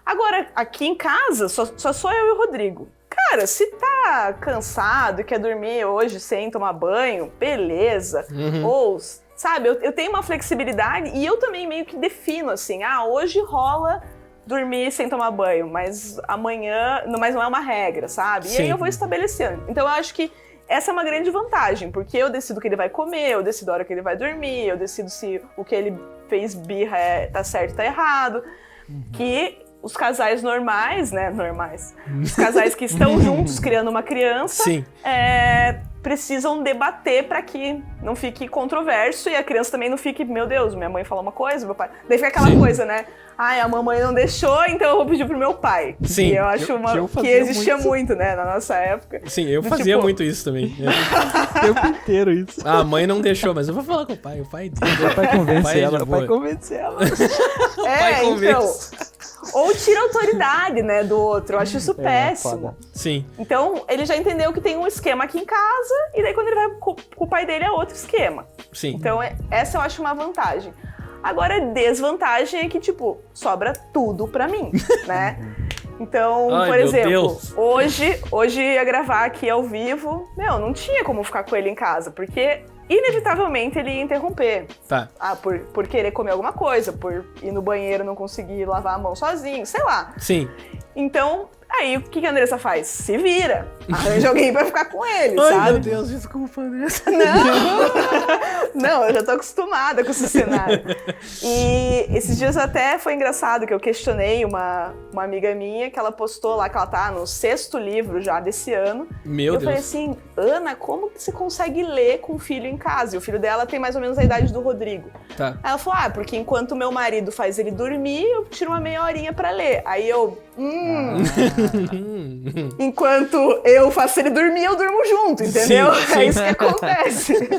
Agora, aqui em casa, só sou eu e o Rodrigo. Cara, se tá cansado e quer dormir hoje sem tomar banho, beleza. Ou, sabe, eu tenho uma flexibilidade e eu também meio que defino assim, hoje rola dormir sem tomar banho, mas amanhã, mas não é uma regra, sabe? Sim. E aí eu vou estabelecendo. Então eu acho que essa é uma grande vantagem, porque eu decido o que ele vai comer, eu decido a hora que ele vai dormir, eu decido se o que ele fez birra tá certo ou tá errado. Que os casais normais, né? Os casais que estão juntos criando uma criança, Sim. Precisam debater para que não fique controverso e a criança também não fique, meu Deus, minha mãe falou uma coisa, meu pai... Daí fica aquela coisa, né? A mamãe não deixou, então eu vou pedir pro meu pai. Sim. E eu acho que existia muito, né, na nossa época. Sim, eu fazia muito isso também. O tempo inteiro isso. A mãe não deixou, mas eu vou falar com o pai dele. O pai convence ela, o pai convence ela. Então... Ou tira a autoridade, né, do outro. Eu acho isso péssimo. Foda. Sim. Então, ele já entendeu que tem um esquema aqui em casa, e daí quando ele vai com o pai dele é outro esquema. Sim. Então, essa eu acho uma vantagem. Agora, a desvantagem é que, tipo, sobra tudo pra mim, né? Então, Ai, por meu exemplo, Deus. hoje ia gravar aqui ao vivo, não tinha como ficar com ele em casa, porque inevitavelmente ele ia interromper. Tá. Por querer comer alguma coisa, por ir no banheiro e não conseguir lavar a mão sozinho, sei lá. Sim. Então, aí o que a Andressa faz? Se vira. Arranja alguém pra ficar com ele, Ai, sabe? meu Deus, desculpa, Andressa. Não, eu já tô acostumada com esse cenário. E esses dias até foi engraçado que eu questionei uma amiga minha que ela postou lá que ela tá no 6º livro já desse ano. Meu Deus. Eu falei assim, Ana, como que você consegue ler com o filho em casa? E o filho dela tem mais ou menos a idade do Rodrigo. Tá. Aí ela falou, porque enquanto meu marido faz ele dormir, eu tiro uma meia horinha pra ler. Aí eu, enquanto eu faço ele dormir, eu durmo junto, entendeu? Sim, sim. É isso que acontece.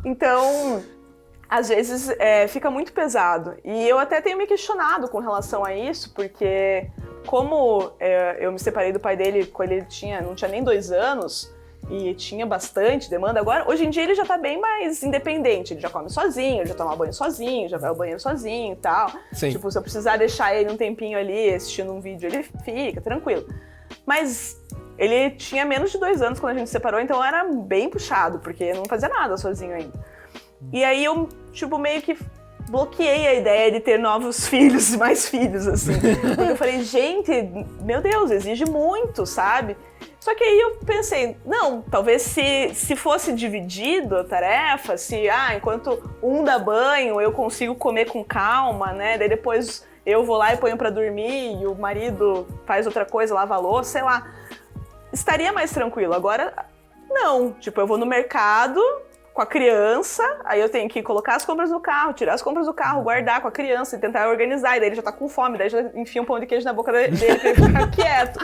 Então, às vezes fica muito pesado. E eu até tenho me questionado com relação a isso, porque como eu me separei do pai dele quando ele não tinha nem 2 anos, e tinha bastante demanda. Agora, hoje em dia ele já tá bem mais independente, ele já come sozinho, ele já toma banho sozinho, já vai ao banheiro sozinho e tal. Sim. Tipo, se eu precisar deixar ele um tempinho ali assistindo um vídeo, ele fica tranquilo. Mas ele tinha menos de 2 anos quando a gente se separou, então era bem puxado, porque não fazia nada sozinho ainda. E aí eu, tipo, meio que bloqueei a ideia de ter novos filhos e mais filhos, assim. Porque eu falei, gente, meu Deus, exige muito, sabe? Só que aí eu pensei, não, talvez se fosse dividido a tarefa, enquanto um dá banho, eu consigo comer com calma, né? Daí depois eu vou lá e ponho pra dormir e o marido faz outra coisa, lava a louça, sei lá. Estaria mais tranquilo. Agora, não. Tipo, eu vou no mercado com a criança, aí eu tenho que colocar as compras no carro, tirar as compras do carro, guardar com a criança e tentar organizar, e daí ele já tá com fome, daí já enfia um pão de queijo na boca dele pra ele ficar quieto.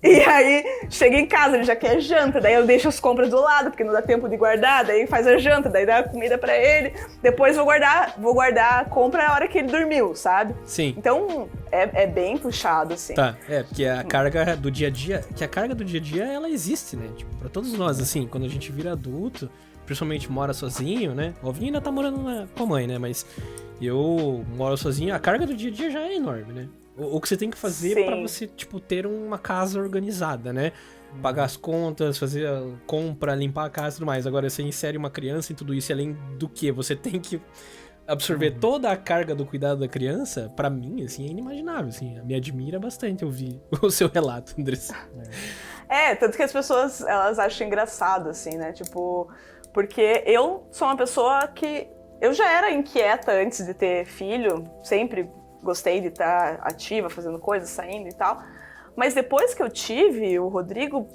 E aí, chega em casa, ele já quer janta, daí eu deixo as compras do lado, porque não dá tempo de guardar, daí faz a janta, daí dá a comida pra ele, depois vou guardar a compra a hora que ele dormiu, sabe? Sim. Então, é bem puxado, assim. Tá, porque a carga do dia a dia, ela existe, né? Tipo, pra todos nós, assim, quando a gente vira adulto, principalmente mora sozinho, né? O Alvinho ainda tá morando com a mãe, né? Mas eu moro sozinho, a carga do dia a dia já é enorme, né? O que você tem que fazer pra você, tipo, ter uma casa organizada, né? Pagar as contas, fazer a compra, limpar a casa e tudo mais. Agora, você insere uma criança em tudo isso, além do que você tem que absorver toda a carga do cuidado da criança, pra mim, assim, é inimaginável, assim. Me admira bastante ouvir o seu relato, Andressa. Tanto que as pessoas, elas acham engraçado, assim, né? Tipo, porque eu sou uma pessoa que... Eu já era inquieta antes de ter filho, sempre gostei de estar ativa, fazendo coisas, saindo e tal. Mas depois que eu tive o Rodrigo,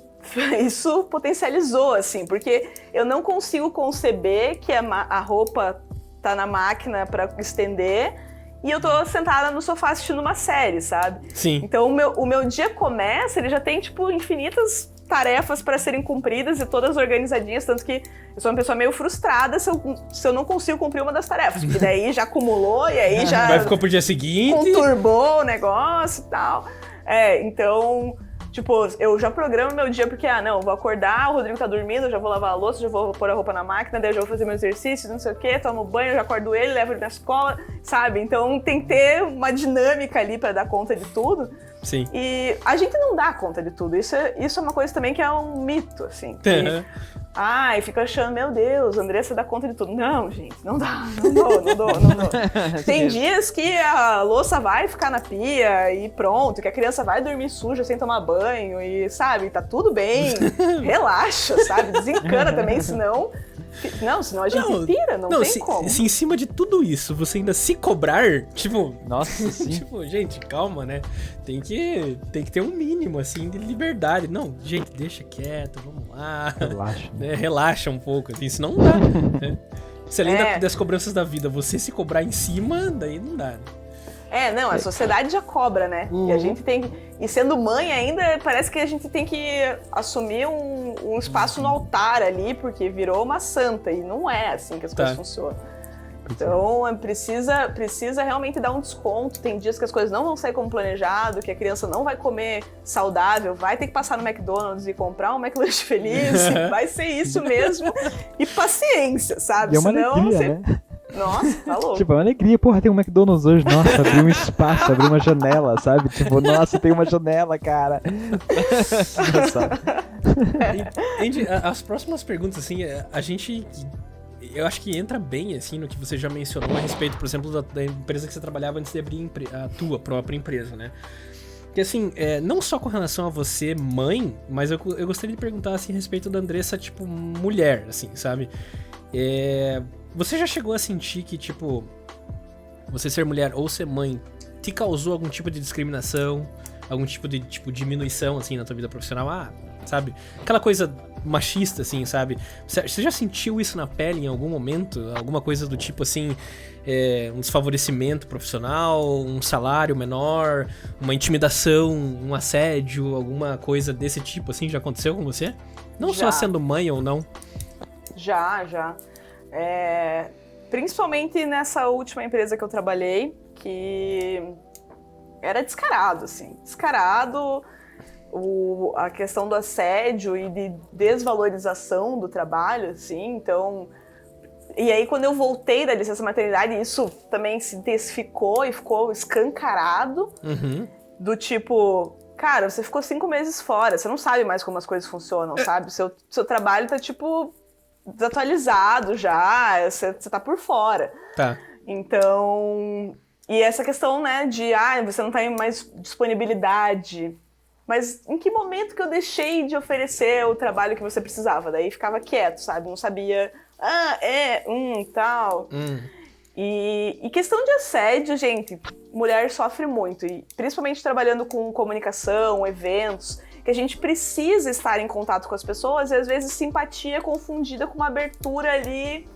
isso potencializou, assim, porque eu não consigo conceber que a roupa tá na máquina pra estender e eu tô sentada no sofá assistindo uma série, sabe? Sim. Então o meu dia começa, ele já tem, tipo, infinitas tarefas para serem cumpridas e todas organizadinhas, tanto que eu sou uma pessoa meio frustrada se eu não consigo cumprir uma das tarefas, porque daí já acumulou e aí já... Vai ficar pro dia seguinte. Conturbou o negócio e tal. Então, tipo, eu já programo meu dia porque, vou acordar, o Rodrigo tá dormindo, eu já vou lavar a louça, já vou pôr a roupa na máquina, daí eu já vou fazer meu exercício, não sei o quê, tomo banho, já acordo ele, levo ele na escola, sabe? Então tem que ter uma dinâmica ali pra dar conta de tudo. Sim. E a gente não dá conta de tudo. Isso é uma coisa também que é um mito, assim. E fica achando, meu Deus, a Andressa dá conta de tudo. Não, gente, não dá. Não dou. Tem dias que a louça vai ficar na pia e pronto, que a criança vai dormir suja sem tomar banho e, sabe, tá tudo bem. Relaxa, sabe? Desencana também, senão a gente pira, não tem como. Se em cima de tudo isso você ainda se cobrar, tipo... Nossa, sim. Tipo, gente, calma, né? Tem que ter um mínimo, assim, de liberdade. Não, gente, deixa quieto, vamos lá. Relaxa. Né? Relaxa um pouco, assim, senão não dá. Né? Se além das cobranças da vida, você se cobrar em cima, daí não dá, né? A sociedade já cobra, né? E a gente tem... E sendo mãe ainda, parece que a gente tem que assumir um espaço no altar ali, porque virou uma santa. E não é assim que as coisas funcionam. Então, precisa realmente dar um desconto. Tem dias que as coisas não vão sair como planejado, que a criança não vai comer saudável, vai ter que passar no McDonald's e comprar um McLanche feliz. Vai ser isso mesmo. E paciência, sabe? E é uma alegria, né? Nossa, tá louco. Tipo, é uma alegria. Porra, tem um McDonald's hoje. Nossa, abriu um espaço, abriu uma janela, sabe? Tipo, nossa, tem uma janela, cara. Andy, as próximas perguntas, assim, eu acho que entra bem, assim, no que você já mencionou a respeito, por exemplo, da empresa que você trabalhava antes de abrir a tua própria empresa, né? Porque, assim, não só com relação a você, mãe, mas eu gostaria de perguntar, assim, a respeito da Andressa, tipo, mulher, assim, sabe? Você já chegou a sentir que, tipo, você ser mulher ou ser mãe te causou algum tipo de discriminação, algum tipo de, tipo, diminuição, assim, na tua vida profissional? Sabe? Aquela coisa machista, assim, sabe? Você já sentiu isso na pele em algum momento? Alguma coisa do tipo, assim, um desfavorecimento profissional, um salário menor, uma intimidação, um assédio, alguma coisa desse tipo, assim, já aconteceu com você? Não só sendo mãe ou não. Já. Principalmente nessa última empresa que eu trabalhei, que era descarado, assim. Descarado. a questão do assédio e de desvalorização do trabalho, assim, então... E aí, quando eu voltei da licença maternidade, isso também se intensificou e ficou escancarado, do tipo, cara, você ficou 5 meses fora, você não sabe mais como as coisas funcionam, sabe? Seu trabalho tá, tipo, desatualizado já, você tá por fora. Tá. Então... E essa questão, né, de, você não tem mais disponibilidade... Mas em que momento que eu deixei de oferecer o trabalho que você precisava? Daí ficava quieto, sabe? Não sabia, tal. E questão de assédio, gente, mulher sofre muito. E principalmente trabalhando com comunicação, eventos, que a gente precisa estar em contato com as pessoas e às vezes simpatia é confundida com uma abertura ali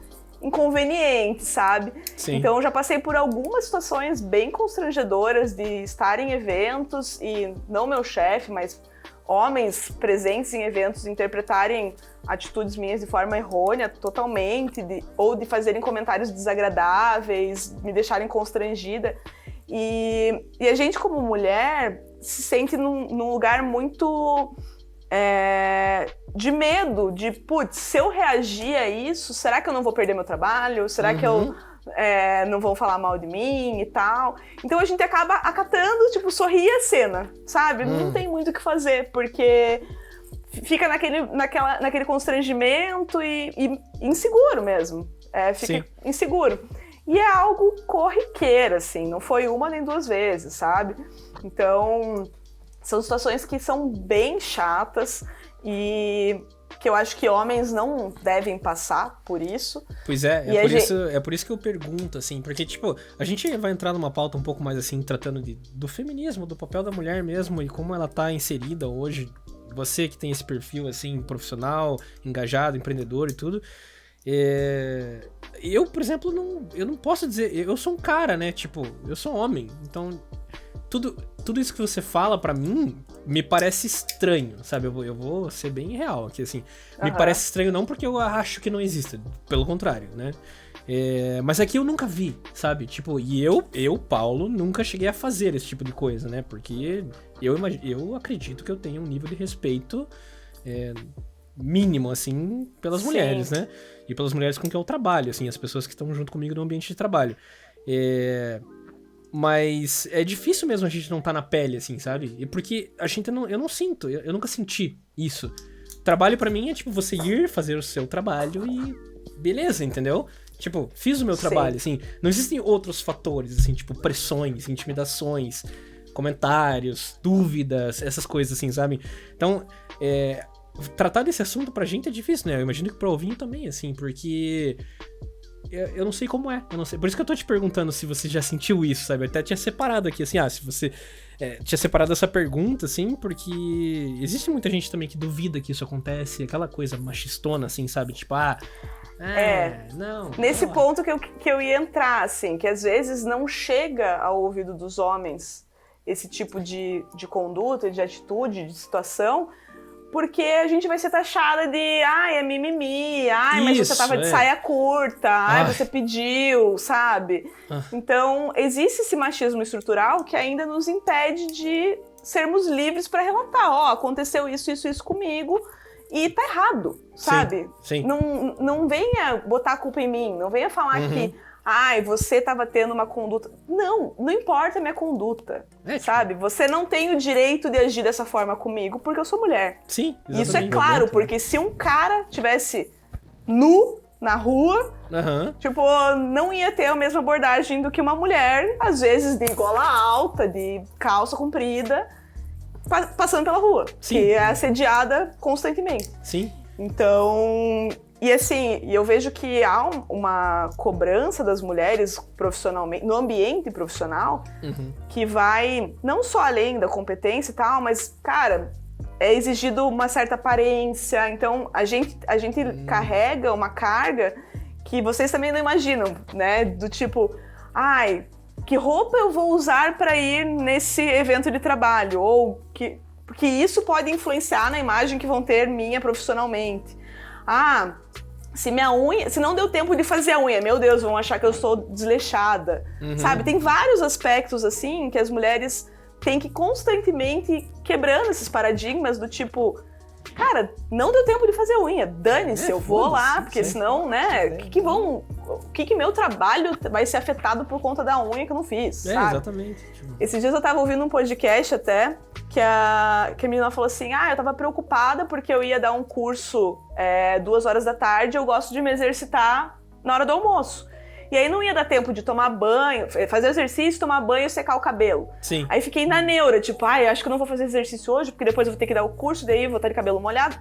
inconveniente, sabe? Sim. Então eu já passei por algumas situações bem constrangedoras de estar em eventos e não meu chefe, mas homens presentes em eventos interpretarem atitudes minhas de forma errônea totalmente, ou de fazerem comentários desagradáveis, me deixarem constrangida. E a gente como mulher se sente num lugar muito... de medo, de, putz, se eu reagir a isso, será que eu não vou perder meu trabalho? Será que eu não vão falar mal de mim e tal? Então a gente acaba acatando, tipo, sorrir a cena, sabe? Não tem muito o que fazer, porque fica naquele constrangimento e inseguro mesmo. Fica inseguro. E é algo corriqueiro, assim, não foi uma nem 2 vezes, sabe? Então... São situações que são bem chatas e que eu acho que homens não devem passar por isso. Pois é por isso que eu pergunto, assim, porque, tipo, a gente vai entrar numa pauta um pouco mais, assim, tratando do feminismo, do papel da mulher mesmo e como ela tá inserida hoje. Você que tem esse perfil, assim, profissional, engajado, empreendedor e tudo. Eu, por exemplo, eu não posso dizer... Eu sou um cara, né? Tipo, eu sou homem, então... Tudo isso que você fala pra mim me parece estranho, sabe? Eu vou ser bem real aqui, assim. Me parece estranho não porque eu acho que não exista, pelo contrário, né? Mas aqui eu nunca vi, sabe? Tipo, e eu, Paulo, nunca cheguei a fazer esse tipo de coisa, né? Porque eu acredito que eu tenho um nível de respeito mínimo, assim, pelas mulheres, né? E pelas mulheres com quem eu trabalho, assim, as pessoas que estão junto comigo no ambiente de trabalho. Mas é difícil mesmo a gente não tá na pele, assim, sabe? E porque a gente eu não sinto, eu nunca senti isso. Trabalho pra mim é tipo você ir fazer o seu trabalho e beleza, entendeu? Tipo, fiz o meu trabalho, assim. Não existem outros fatores, assim, tipo pressões, intimidações, comentários, dúvidas, essas coisas, assim, sabe? Então, tratar desse assunto pra gente é difícil, né? Eu imagino que pro ouvinte também, assim, porque... Eu não sei como é, eu não sei. Por isso que eu tô te perguntando se você já sentiu isso, sabe? Eu até tinha separado aqui, assim, se você tinha separado essa pergunta, assim, porque existe muita gente também que duvida que isso acontece, aquela coisa machistona, assim, sabe? Tipo, não. Nesse ponto que eu ia entrar, assim, que às vezes não chega ao ouvido dos homens esse tipo de conduta, de atitude, de situação, porque a gente vai ser taxada de, é mimimi, mas você tava de saia curta, você pediu, sabe? Então, existe esse machismo estrutural que ainda nos impede de sermos livres para relatar, aconteceu isso comigo e tá errado, sabe? Sim. Não venha botar a culpa em mim, não venha falar que você estava tendo uma conduta... Não importa a minha conduta, sabe? Você não tem o direito de agir dessa forma comigo porque eu sou mulher. Sim, exatamente. Isso é claro, porque se um cara tivesse nu na rua, tipo, não ia ter a mesma abordagem do que uma mulher, às vezes de gola alta, de calça comprida, passando pela rua. Sim. Que é assediada constantemente. Sim. Então... E assim, eu vejo que há uma cobrança das mulheres profissionalmente, no ambiente profissional, que vai não só além da competência e tal, mas, cara, é exigido uma certa aparência. Então, a gente carrega uma carga que vocês também não imaginam, né? Do tipo, que roupa eu vou usar para ir nesse evento de trabalho? Ou porque isso pode influenciar na imagem que vão ter minha profissionalmente. Se não deu tempo de fazer a unha, meu Deus, vão achar que eu sou desleixada, sabe? Tem vários aspectos, assim, que as mulheres tem que constantemente ir quebrando esses paradigmas do tipo, cara, não deu tempo de fazer unha, dane-se, eu vou lá, porque senão, né, o que meu trabalho vai ser afetado por conta da unha que eu não fiz, sabe? Exatamente. Esses dias eu tava ouvindo um podcast até, que a menina falou assim, eu tava preocupada porque eu ia dar um curso 2 horas da tarde, eu gosto de me exercitar na hora do almoço. E aí não ia dar tempo de tomar banho, fazer exercício, tomar banho e secar o cabelo. Sim. Aí fiquei na neura, tipo, acho que eu não vou fazer exercício hoje, porque depois eu vou ter que dar o curso, daí eu vou estar de cabelo molhado.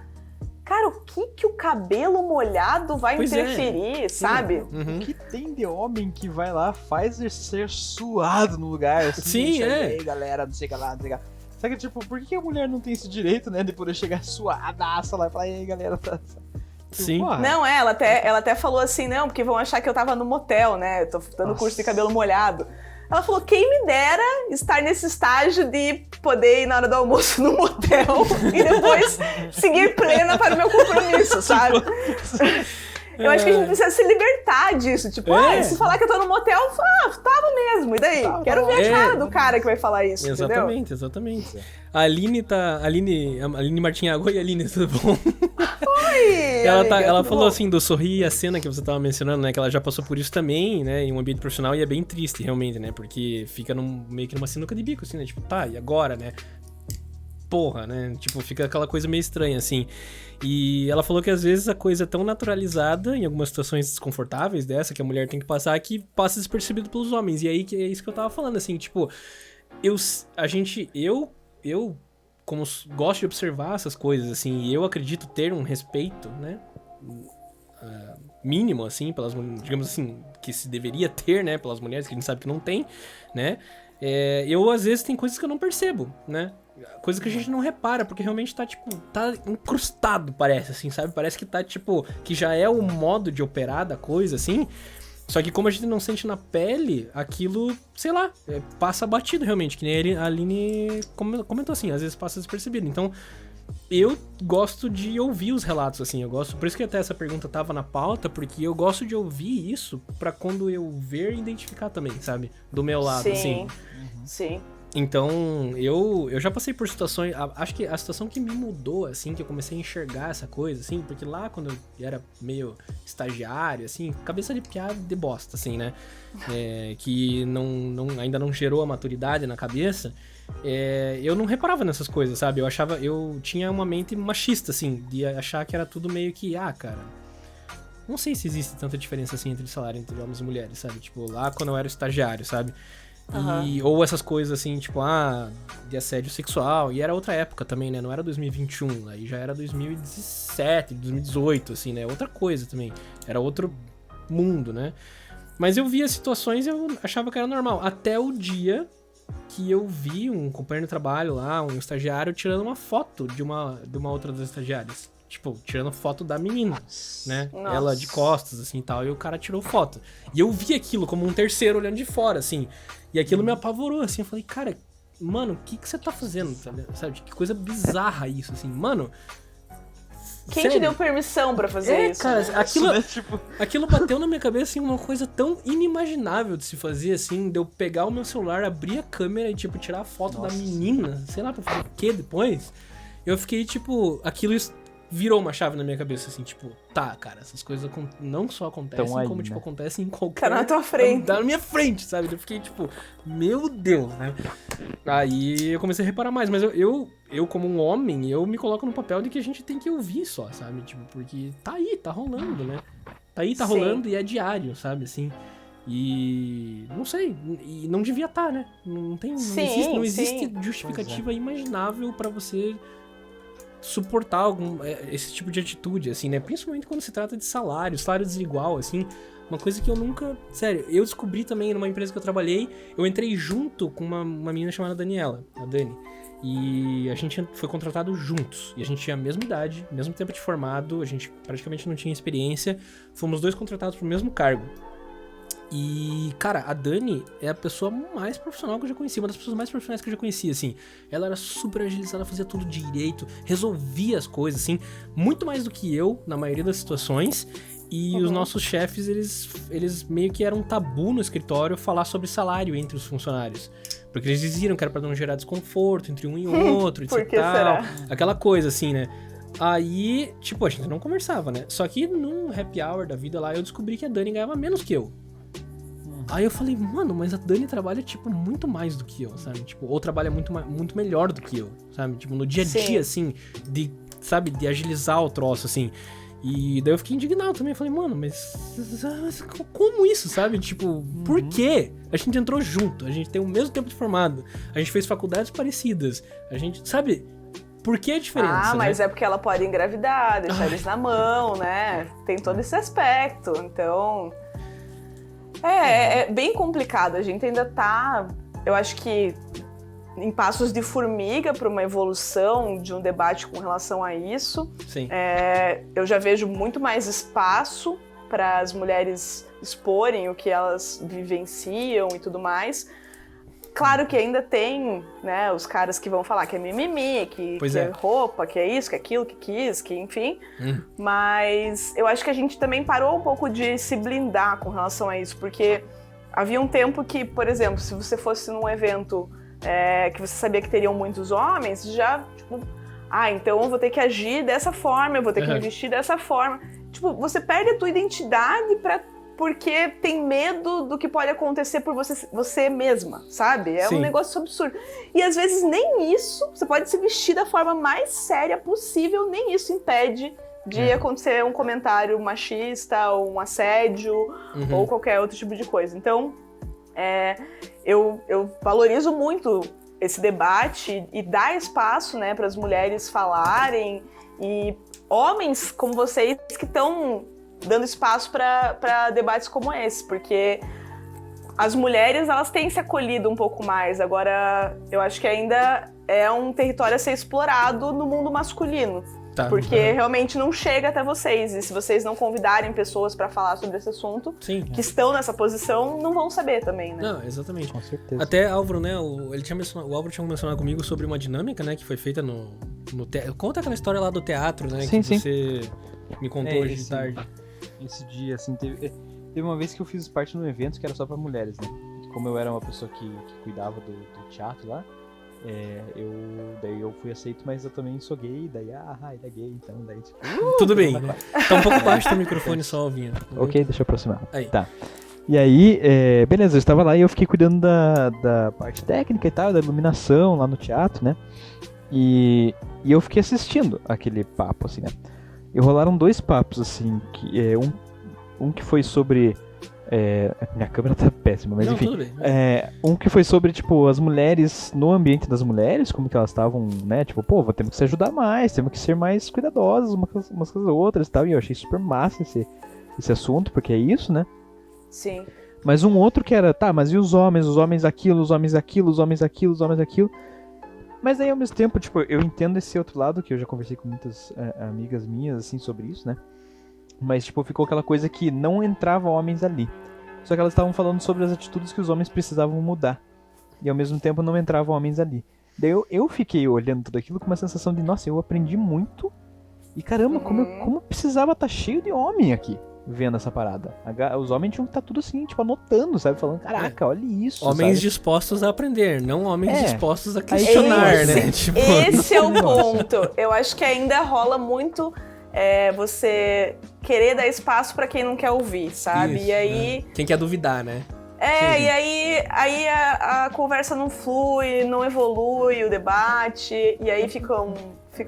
Cara, o que o cabelo molhado vai interferir, sabe? O que tem de homem que vai lá, faz ser suado no lugar, assim, Sim, Ei, galera, não sei o que lá, não sei o que lá. Só que, tipo, por que a mulher não tem esse direito, né, de poder chegar suadaça lá e falar, e aí, galera, tá... Sim. Porra. Não, ela até falou assim, não, porque vão achar que eu tava no motel, né? Eu tô dando curso de cabelo molhado. Ela falou, quem me dera estar nesse estágio de poder ir na hora do almoço no motel e depois seguir plena para o meu compromisso, sabe? Eu acho que a gente precisa se libertar disso. Tipo, se falar que eu tô no motel, eu falo, tava mesmo. E daí? Quero ver a cara do cara que vai falar isso, exatamente, entendeu? Exatamente. A Aline Martinhago. Oi, Aline, tudo bom? Oi, ela falou assim do sorrir, a cena que você tava mencionando, né? Que ela já passou por isso também, né? Em um ambiente profissional, e é bem triste, realmente, né? Porque fica meio que numa sinuca de bico, assim, né? Tipo, tá, e agora, né? Porra, né? Tipo, fica aquela coisa meio estranha, assim. E ela falou que às vezes a coisa é tão naturalizada, em algumas situações desconfortáveis dessa, que a mulher tem que passar, que passa despercebido pelos homens. E aí, que é isso que eu tava falando, assim, tipo... Eu como gosto de observar essas coisas, assim, e eu acredito ter um respeito, né? Mínimo, assim, pelas, digamos assim, que se deveria ter, né? Pelas mulheres, que a gente sabe que não tem, né? Eu, às vezes, tem coisas que eu não percebo, né? Coisa que a gente não repara, porque realmente tá, tipo, tá incrustado, parece, assim, sabe? Parece que tá, tipo, que já é o modo de operar da coisa, assim. Só que como a gente não sente na pele, aquilo, sei lá, passa batido realmente, que nem a Aline comentou assim, às vezes passa despercebido. Então, eu gosto de ouvir os relatos, assim, por isso que até essa pergunta tava na pauta, porque eu gosto de ouvir isso pra quando eu ver, identificar também, sabe? Do meu lado, assim. Sim. Então, eu já passei por situações... Acho que a situação que me mudou, assim, que eu comecei a enxergar essa coisa, assim, porque lá quando eu era meio estagiário, assim, cabeça de piada de bosta, assim, né? Que ainda não gerou a maturidade na cabeça, eu não reparava nessas coisas, sabe? Eu tinha uma mente machista, assim, de achar que era tudo meio que, cara... Não sei se existe tanta diferença, assim, entre salário entre homens e mulheres, sabe? Tipo, lá quando eu era estagiário, sabe? Ou essas coisas assim, tipo, de assédio sexual. E era outra época também, né? Não era 2021, aí já era 2017, 2018, assim, né? Outra coisa também. Era outro mundo, né? Mas eu via situações e eu achava que era normal. Até o dia que eu vi um companheiro de trabalho lá, um estagiário, tirando uma foto de uma outra das estagiárias. Tipo, tirando foto da menina, né? Nossa. Ela de costas, assim, e tal, e o cara tirou foto. E eu vi aquilo como um terceiro olhando de fora, assim. E aquilo me apavorou, assim. Eu falei, cara, mano, o que você tá fazendo, sabe? Que coisa bizarra isso, assim. Mano... Quem sério? te deu permissão pra fazer isso? Cara, né? aquilo bateu na minha cabeça, assim, uma coisa tão inimaginável de se fazer, assim, de eu pegar o meu celular, abrir a câmera e, tipo, tirar a foto da menina, sei lá, pra fazer o quê depois. Eu fiquei, tipo, aquilo virou uma chave na minha cabeça, assim, tipo, tá, cara, essas coisas não só acontecem, aí, como, né? tipo, acontecem em qualquer... Tá na tua frente. Tá na minha frente, sabe? Eu fiquei, tipo, meu Deus, né? Aí eu comecei a reparar mais, mas eu como um homem, eu me coloco no papel de que a gente tem que ouvir só, sabe? Tipo, porque tá aí, tá rolando, né? Tá aí, tá rolando e é diário, sabe, assim... E não sei, e não devia estar, né? Não existe justificativa imaginável pra você suportar esse tipo de atitude, assim, né? Principalmente quando se trata de salário desigual, assim. Uma coisa que eu nunca... Sério, eu descobri também numa empresa que eu trabalhei, eu entrei junto com uma menina chamada Daniela, a Dani. E a gente foi contratado juntos. E a gente tinha a mesma idade, mesmo tempo de formado, a gente praticamente não tinha experiência. Fomos 2 contratados pro mesmo cargo. E, cara, a Dani é a pessoa mais profissional que eu já conheci, uma das pessoas mais profissionais que eu já conheci, assim. Ela era super agilizada, fazia tudo direito, resolvia as coisas, assim, muito mais do que eu, na maioria das situações. E os nossos chefes, eles meio que eram um tabu no escritório falar sobre salário entre os funcionários. Porque eles diziam que era pra não gerar desconforto entre um e outro, etc Por que e tal. será? Aquela coisa, assim, né? Aí, tipo, a gente não conversava, né? Só que num happy hour da vida lá, eu descobri que a Dani ganhava menos que eu. Aí eu falei, mano, mas a Dani trabalha, tipo, muito mais do que eu, sabe? Tipo, ou trabalha muito melhor do que eu, sabe? Tipo, no dia a dia, assim, sabe? De agilizar o troço, assim. E daí eu fiquei indignado também. Eu falei, mano, mas como isso, sabe? Tipo, por quê? A gente entrou junto, a gente tem o mesmo tempo de formado, a gente fez faculdades parecidas, a gente, sabe? Por que a diferença? Mas é porque ela pode engravidar, deixar eles na mão, né? Tem todo esse aspecto. Então, é bem complicado. A gente ainda tá, eu acho que em passos de formiga para uma evolução de um debate com relação a isso. Sim. Eu já vejo muito mais espaço para as mulheres exporem o que elas vivenciam e tudo mais. Claro que ainda tem, né, os caras que vão falar que é mimimi, que é roupa, que é isso, que é aquilo, que quis, que enfim. Mas eu acho que a gente também parou um pouco de se blindar com relação a isso, porque havia um tempo que, por exemplo, se você fosse num evento que você sabia que teriam muitos homens, já, tipo, então eu vou ter que agir dessa forma, eu vou ter que me vestir dessa forma. Tipo, você perde a tua identidade porque tem medo do que pode acontecer por você mesma, sabe? Sim. Um negócio absurdo. E às vezes nem isso, você pode se vestir da forma mais séria possível, nem isso impede de acontecer um comentário machista, ou um assédio, ou qualquer outro tipo de coisa. Então, eu valorizo muito esse debate e dar espaço, né, para as mulheres falarem, e homens como vocês que estão dando espaço para debates como esse, porque as mulheres, elas têm se acolhido um pouco mais. Agora, eu acho que ainda é um território a ser explorado no mundo masculino. Tá. Porque realmente não chega até vocês. E se vocês não convidarem pessoas para falar sobre esse assunto, que estão nessa posição, não vão saber também, né? Não, exatamente. Com certeza. Até Álvaro, né? O Álvaro tinha mencionado comigo sobre uma dinâmica, né? Que foi feita no teatro. Conta aquela história lá do teatro, né? Sim, que você me contou hoje de tarde. Esse dia, assim, teve uma vez que eu fiz parte de um evento que era só pra mulheres, né? Como eu era uma pessoa que cuidava do teatro lá, daí eu fui aceito, mas eu também sou gay, daí, ele é gay, então, daí tipo... Tudo bem, tá um pouco baixo do microfone só ouvindo. Ok, deixa eu aproximar. Aí. Tá. E aí, beleza, eu estava lá e eu fiquei cuidando da parte técnica e tal, da iluminação lá no teatro, né? E eu fiquei assistindo aquele papo, assim, né? E rolaram dois papos, assim, que um que foi sobre... minha câmera tá péssima, mas enfim. Tudo bem. Um que foi sobre, tipo, as mulheres no ambiente das mulheres, como que elas estavam, né? Tipo, temos que se ajudar mais, temos que ser mais cuidadosas umas com as outras e tal. E eu achei super massa esse assunto, porque é isso, né? Sim. Mas um outro que era, mas e os homens? Os homens aquilo, os homens aquilo, os homens aquilo, os homens aquilo. Mas aí, ao mesmo tempo, tipo, eu entendo esse outro lado, que eu já conversei com muitas amigas minhas, assim, sobre isso, né? Mas, tipo, ficou aquela coisa que não entrava homens ali. Só que elas estavam falando sobre as atitudes que os homens precisavam mudar. E, ao mesmo tempo, não entravam homens ali. Daí eu fiquei olhando tudo aquilo com uma sensação de, nossa, eu aprendi muito. E, caramba, como eu precisava estar cheio de homem aqui, vendo essa parada. Os homens tinham que estar tudo assim, tipo, anotando, sabe? Falando, caraca, olha isso, homens sabe? dispostos a aprender, não homens dispostos a questionar, né? Tipo... Esse é o ponto. Eu acho que ainda rola muito você querer dar espaço pra quem não quer ouvir, sabe? Isso, e aí... Quem quer duvidar, né? Sim. E aí a conversa não flui, não evolui o debate, e aí fica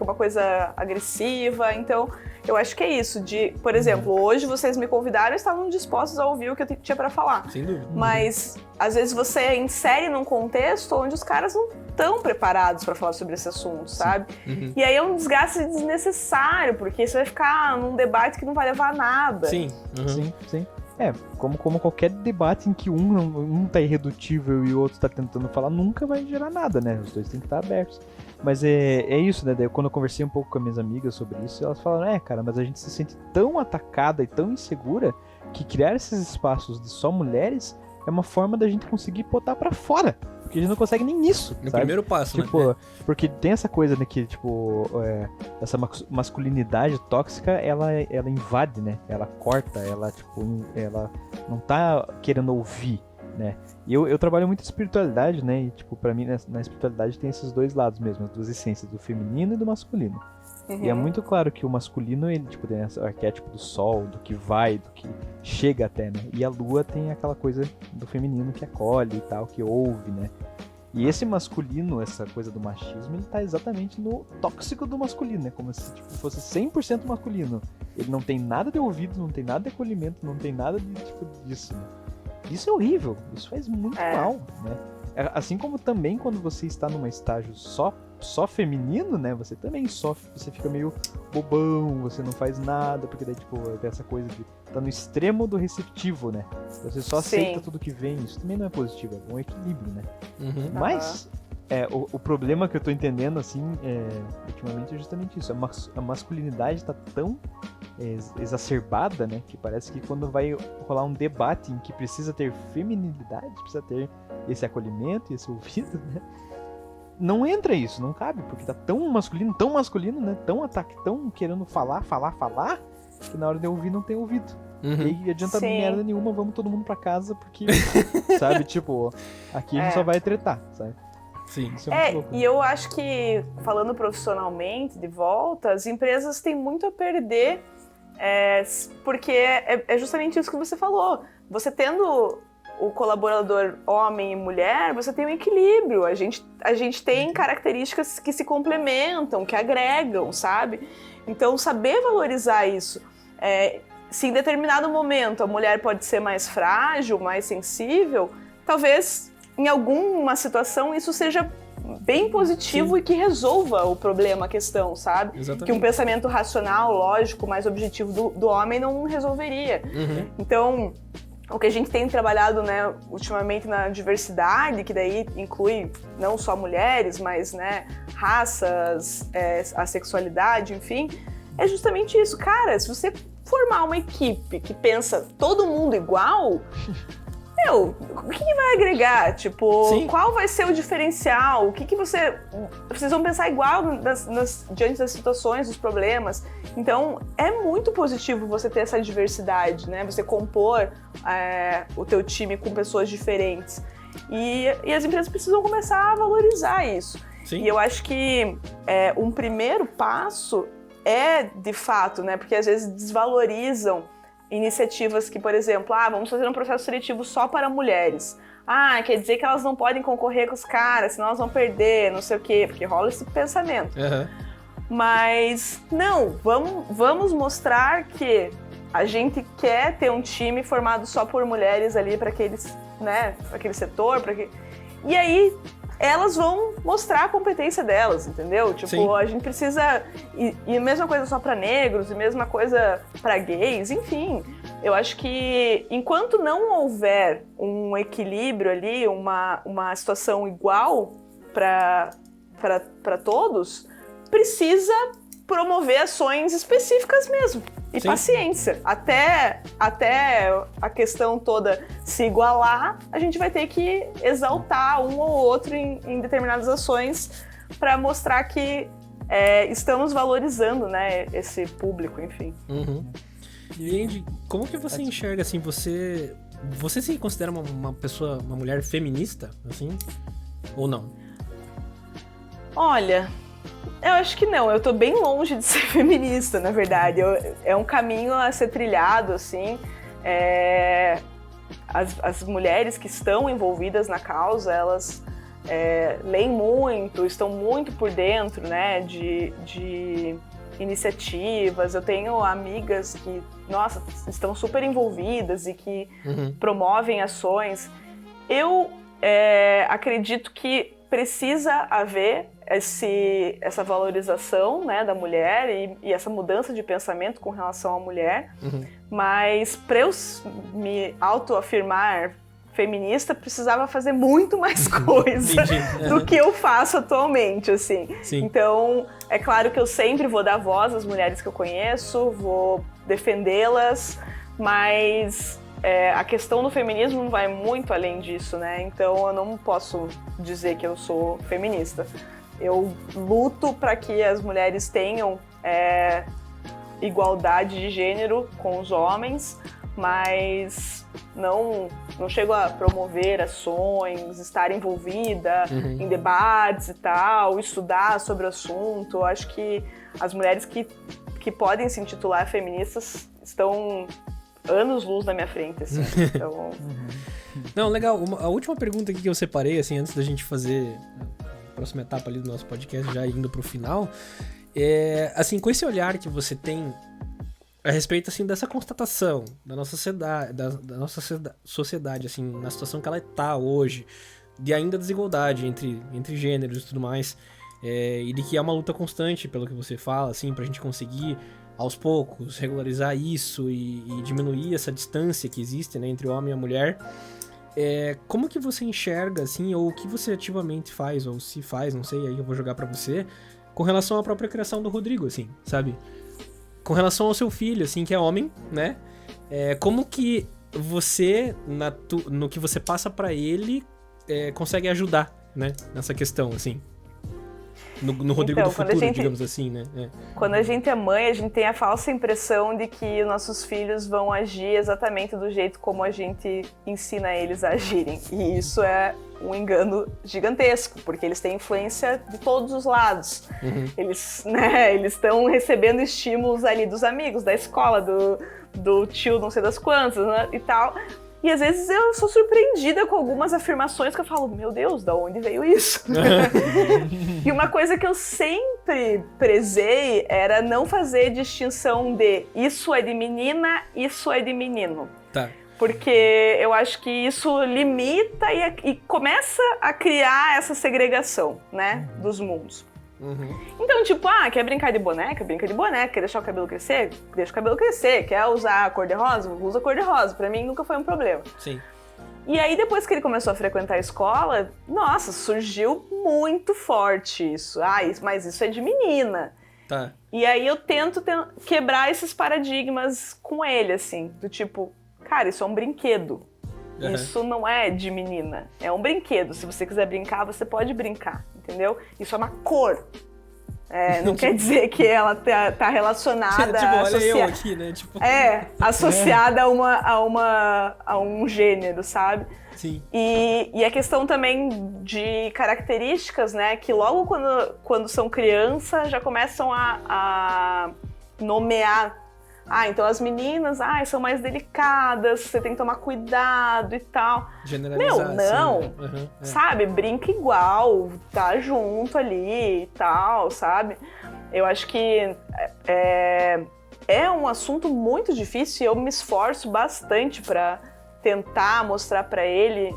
uma coisa agressiva. Então, eu acho que é isso. Por exemplo, hoje vocês me convidaram e estavam dispostos a ouvir o que eu tinha pra falar. Sem dúvida. Mas, às vezes, você insere num contexto onde os caras não estão preparados pra falar sobre esse assunto, sabe? E aí é um desgaste desnecessário, porque você vai ficar num debate que não vai levar a nada. Sim. Sim. Como qualquer debate em que um tá irredutível e o outro tá tentando falar, nunca vai gerar nada, né? Os dois têm que estar abertos. Mas é isso, né? Daí, quando eu conversei um pouco com as minhas amigas sobre isso, elas falaram, cara, mas a gente se sente tão atacada e tão insegura que criar esses espaços de só mulheres é uma forma da gente conseguir botar pra fora. Porque a gente não consegue nem isso, No sabe? primeiro passo, tipo, né? Porque tem essa coisa, né, que, tipo, essa masculinidade tóxica, ela invade, né? Ela corta, ela, tipo, ela não tá querendo ouvir. né? E eu trabalho muito em espiritualidade, né? E, tipo, pra mim, na espiritualidade tem esses dois lados mesmo, as duas essências, do feminino e do masculino. E é muito claro que o masculino, ele, tipo, tem esse arquétipo do sol, do que vai, do que chega até, né? E a lua tem aquela coisa do feminino que acolhe e tal, que ouve, né? E esse masculino, essa coisa do machismo, ele tá exatamente no tóxico do masculino, né? Como se, tipo, fosse 100% masculino. Ele não tem nada de ouvido, não tem nada de acolhimento, não tem nada de, tipo, disso, né? Isso é horrível, isso faz muito mal, né? Assim como também quando você está num estágio só feminino, né? Você também sofre, você fica meio bobão, você não faz nada, porque daí, tipo, tem essa coisa de tá no extremo do receptivo, né? Você só aceita tudo que vem, isso também não é positivo, é um equilíbrio, né? Mas o problema que eu tô entendendo, assim, ultimamente é justamente isso. A masculinidade tá tão exacerbada, né? Que parece que quando vai rolar um debate em que precisa ter feminilidade, precisa ter esse acolhimento e esse ouvido, né? Não entra isso, não cabe, porque tá tão masculino, né? Tão querendo falar, que na hora de ouvir não tem ouvido. E aí adianta merda nenhuma, vamos todo mundo pra casa, porque, sabe, tipo, aqui a gente só vai tretar, sabe? Sim. Isso é muito louco, né? E eu acho que, falando profissionalmente, de volta, as empresas têm muito a perder, porque é justamente isso que você falou. Você tendo o colaborador homem e mulher, você tem um equilíbrio. A gente tem características que se complementam, que agregam, sabe? Então, saber valorizar isso. Se em determinado momento a mulher pode ser mais frágil, mais sensível, talvez em alguma situação isso seja bem positivo e que resolva o problema, a questão, sabe? Exatamente. Que um pensamento racional, lógico, mais objetivo do homem não resolveria. Então, o que a gente tem trabalhado, né, ultimamente na diversidade, que daí inclui não só mulheres, mas, né, raças, a sexualidade, enfim, é justamente isso. Cara, se você formar uma equipe que pensa todo mundo igual, o que vai agregar? Tipo, qual vai ser o diferencial? O que vocês vão pensar igual diante das situações, dos problemas. Então, é muito positivo você ter essa diversidade, né? Você compor o teu time com pessoas diferentes. E as empresas precisam começar a valorizar isso. Sim. E eu acho que um primeiro passo de fato, né? Porque às vezes desvalorizam iniciativas que, por exemplo, vamos fazer um processo seletivo só para mulheres. Quer dizer que elas não podem concorrer com os caras, senão elas vão perder, não sei o quê, porque rola esse pensamento. Mas, não, vamos mostrar que a gente quer ter um time formado só por mulheres ali para aquele setor, e aí elas vão mostrar a competência delas, entendeu? Tipo, a gente precisa... E a mesma coisa só pra negros, e a mesma coisa pra gays, enfim. Eu acho que enquanto não houver um equilíbrio ali, uma situação igual pra todos, precisa promover ações específicas mesmo. E paciência. Até a questão toda se igualar, a gente vai ter que exaltar um ou outro em determinadas ações para mostrar que estamos valorizando, né, esse público, enfim. E Andy, como que você enxerga, assim, você se considera uma pessoa, uma mulher feminista, assim, ou não? Olha, eu acho que não, eu tô bem longe de ser feminista, na verdade. É um caminho a ser trilhado, assim. As mulheres que estão envolvidas na causa, elas leem muito, estão muito por dentro, né, de iniciativas. Eu tenho amigas que, nossa, estão super envolvidas e que promovem ações. Eu acredito que precisa haver essa valorização, né, da mulher e essa mudança de pensamento com relação à mulher, mas para eu me autoafirmar feminista, precisava fazer muito mais coisa do que eu faço atualmente, assim. Então, é claro que eu sempre vou dar voz às mulheres que eu conheço, vou defendê-las, mas a questão do feminismo não vai muito além disso, né? Então, eu não posso dizer que eu sou feminista. Eu luto para que as mulheres tenham igualdade de gênero com os homens, mas não chego a promover ações, estar envolvida em debates e tal, estudar sobre o assunto. Eu acho que as mulheres que podem se intitular feministas estão anos-luz na minha frente, assim. Então... Não, legal. A última pergunta aqui que eu separei, assim, antes da gente fazer a próxima etapa ali do nosso podcast, já indo pro final, assim, com esse olhar que você tem a respeito, assim, dessa constatação da nossa sociedade, assim, na situação que ela tá hoje, de ainda desigualdade entre gêneros e tudo mais, e de que é uma luta constante, pelo que você fala, assim, pra gente conseguir, aos poucos, regularizar isso e diminuir essa distância que existe, né, entre o homem e a mulher. Como que você enxerga, assim, ou o que você ativamente faz, ou se faz, não sei, aí eu vou jogar pra você, com relação à própria criação do Rodrigo, assim, sabe? Com relação ao seu filho, assim, que é homem, né? Como que você, no que você passa pra ele, consegue ajudar, né? Nessa questão, assim. No Rodrigo do futuro, digamos assim, né? Quando a gente é mãe, a gente tem a falsa impressão de que nossos filhos vão agir exatamente do jeito como a gente ensina eles a agirem. E isso é um engano gigantesco, porque eles têm influência de todos os lados. Eles estão recebendo estímulos ali dos amigos, da escola, do tio não sei das quantas, né, e tal. E às vezes eu sou surpreendida com algumas afirmações que eu falo, meu Deus, da onde veio isso? E uma coisa que eu sempre prezei era não fazer distinção de isso é de menina, isso é de menino. Tá. Porque eu acho que isso limita e começa a criar essa segregação, né, dos mundos. Então, tipo, quer brincar de boneca? Brinca de boneca. Quer deixar o cabelo crescer? Deixa o cabelo crescer. Quer usar a cor de rosa? Usa a cor de rosa. Pra mim nunca foi um problema. Sim. E aí, depois que ele começou a frequentar a escola, nossa, surgiu muito forte isso. Mas isso é de menina. Tá. E aí eu tento quebrar esses paradigmas com ele, assim, do tipo, cara, isso é um brinquedo. Isso não é de menina, é um brinquedo. Se você quiser brincar, você pode brincar, entendeu? Isso é uma cor. Não quer dizer que ela tá relacionada tipo, olha eu aqui, né? Tipo... associada a um gênero, sabe? Sim. E a questão também de características, né? Que logo quando são crianças já começam a nomear. Então as meninas, são mais delicadas, você tem que tomar cuidado e tal. Generalizar, não, assim, sabe? Brinca igual, tá junto ali e tal, sabe? Eu acho que é um assunto muito difícil e eu me esforço bastante pra tentar mostrar pra ele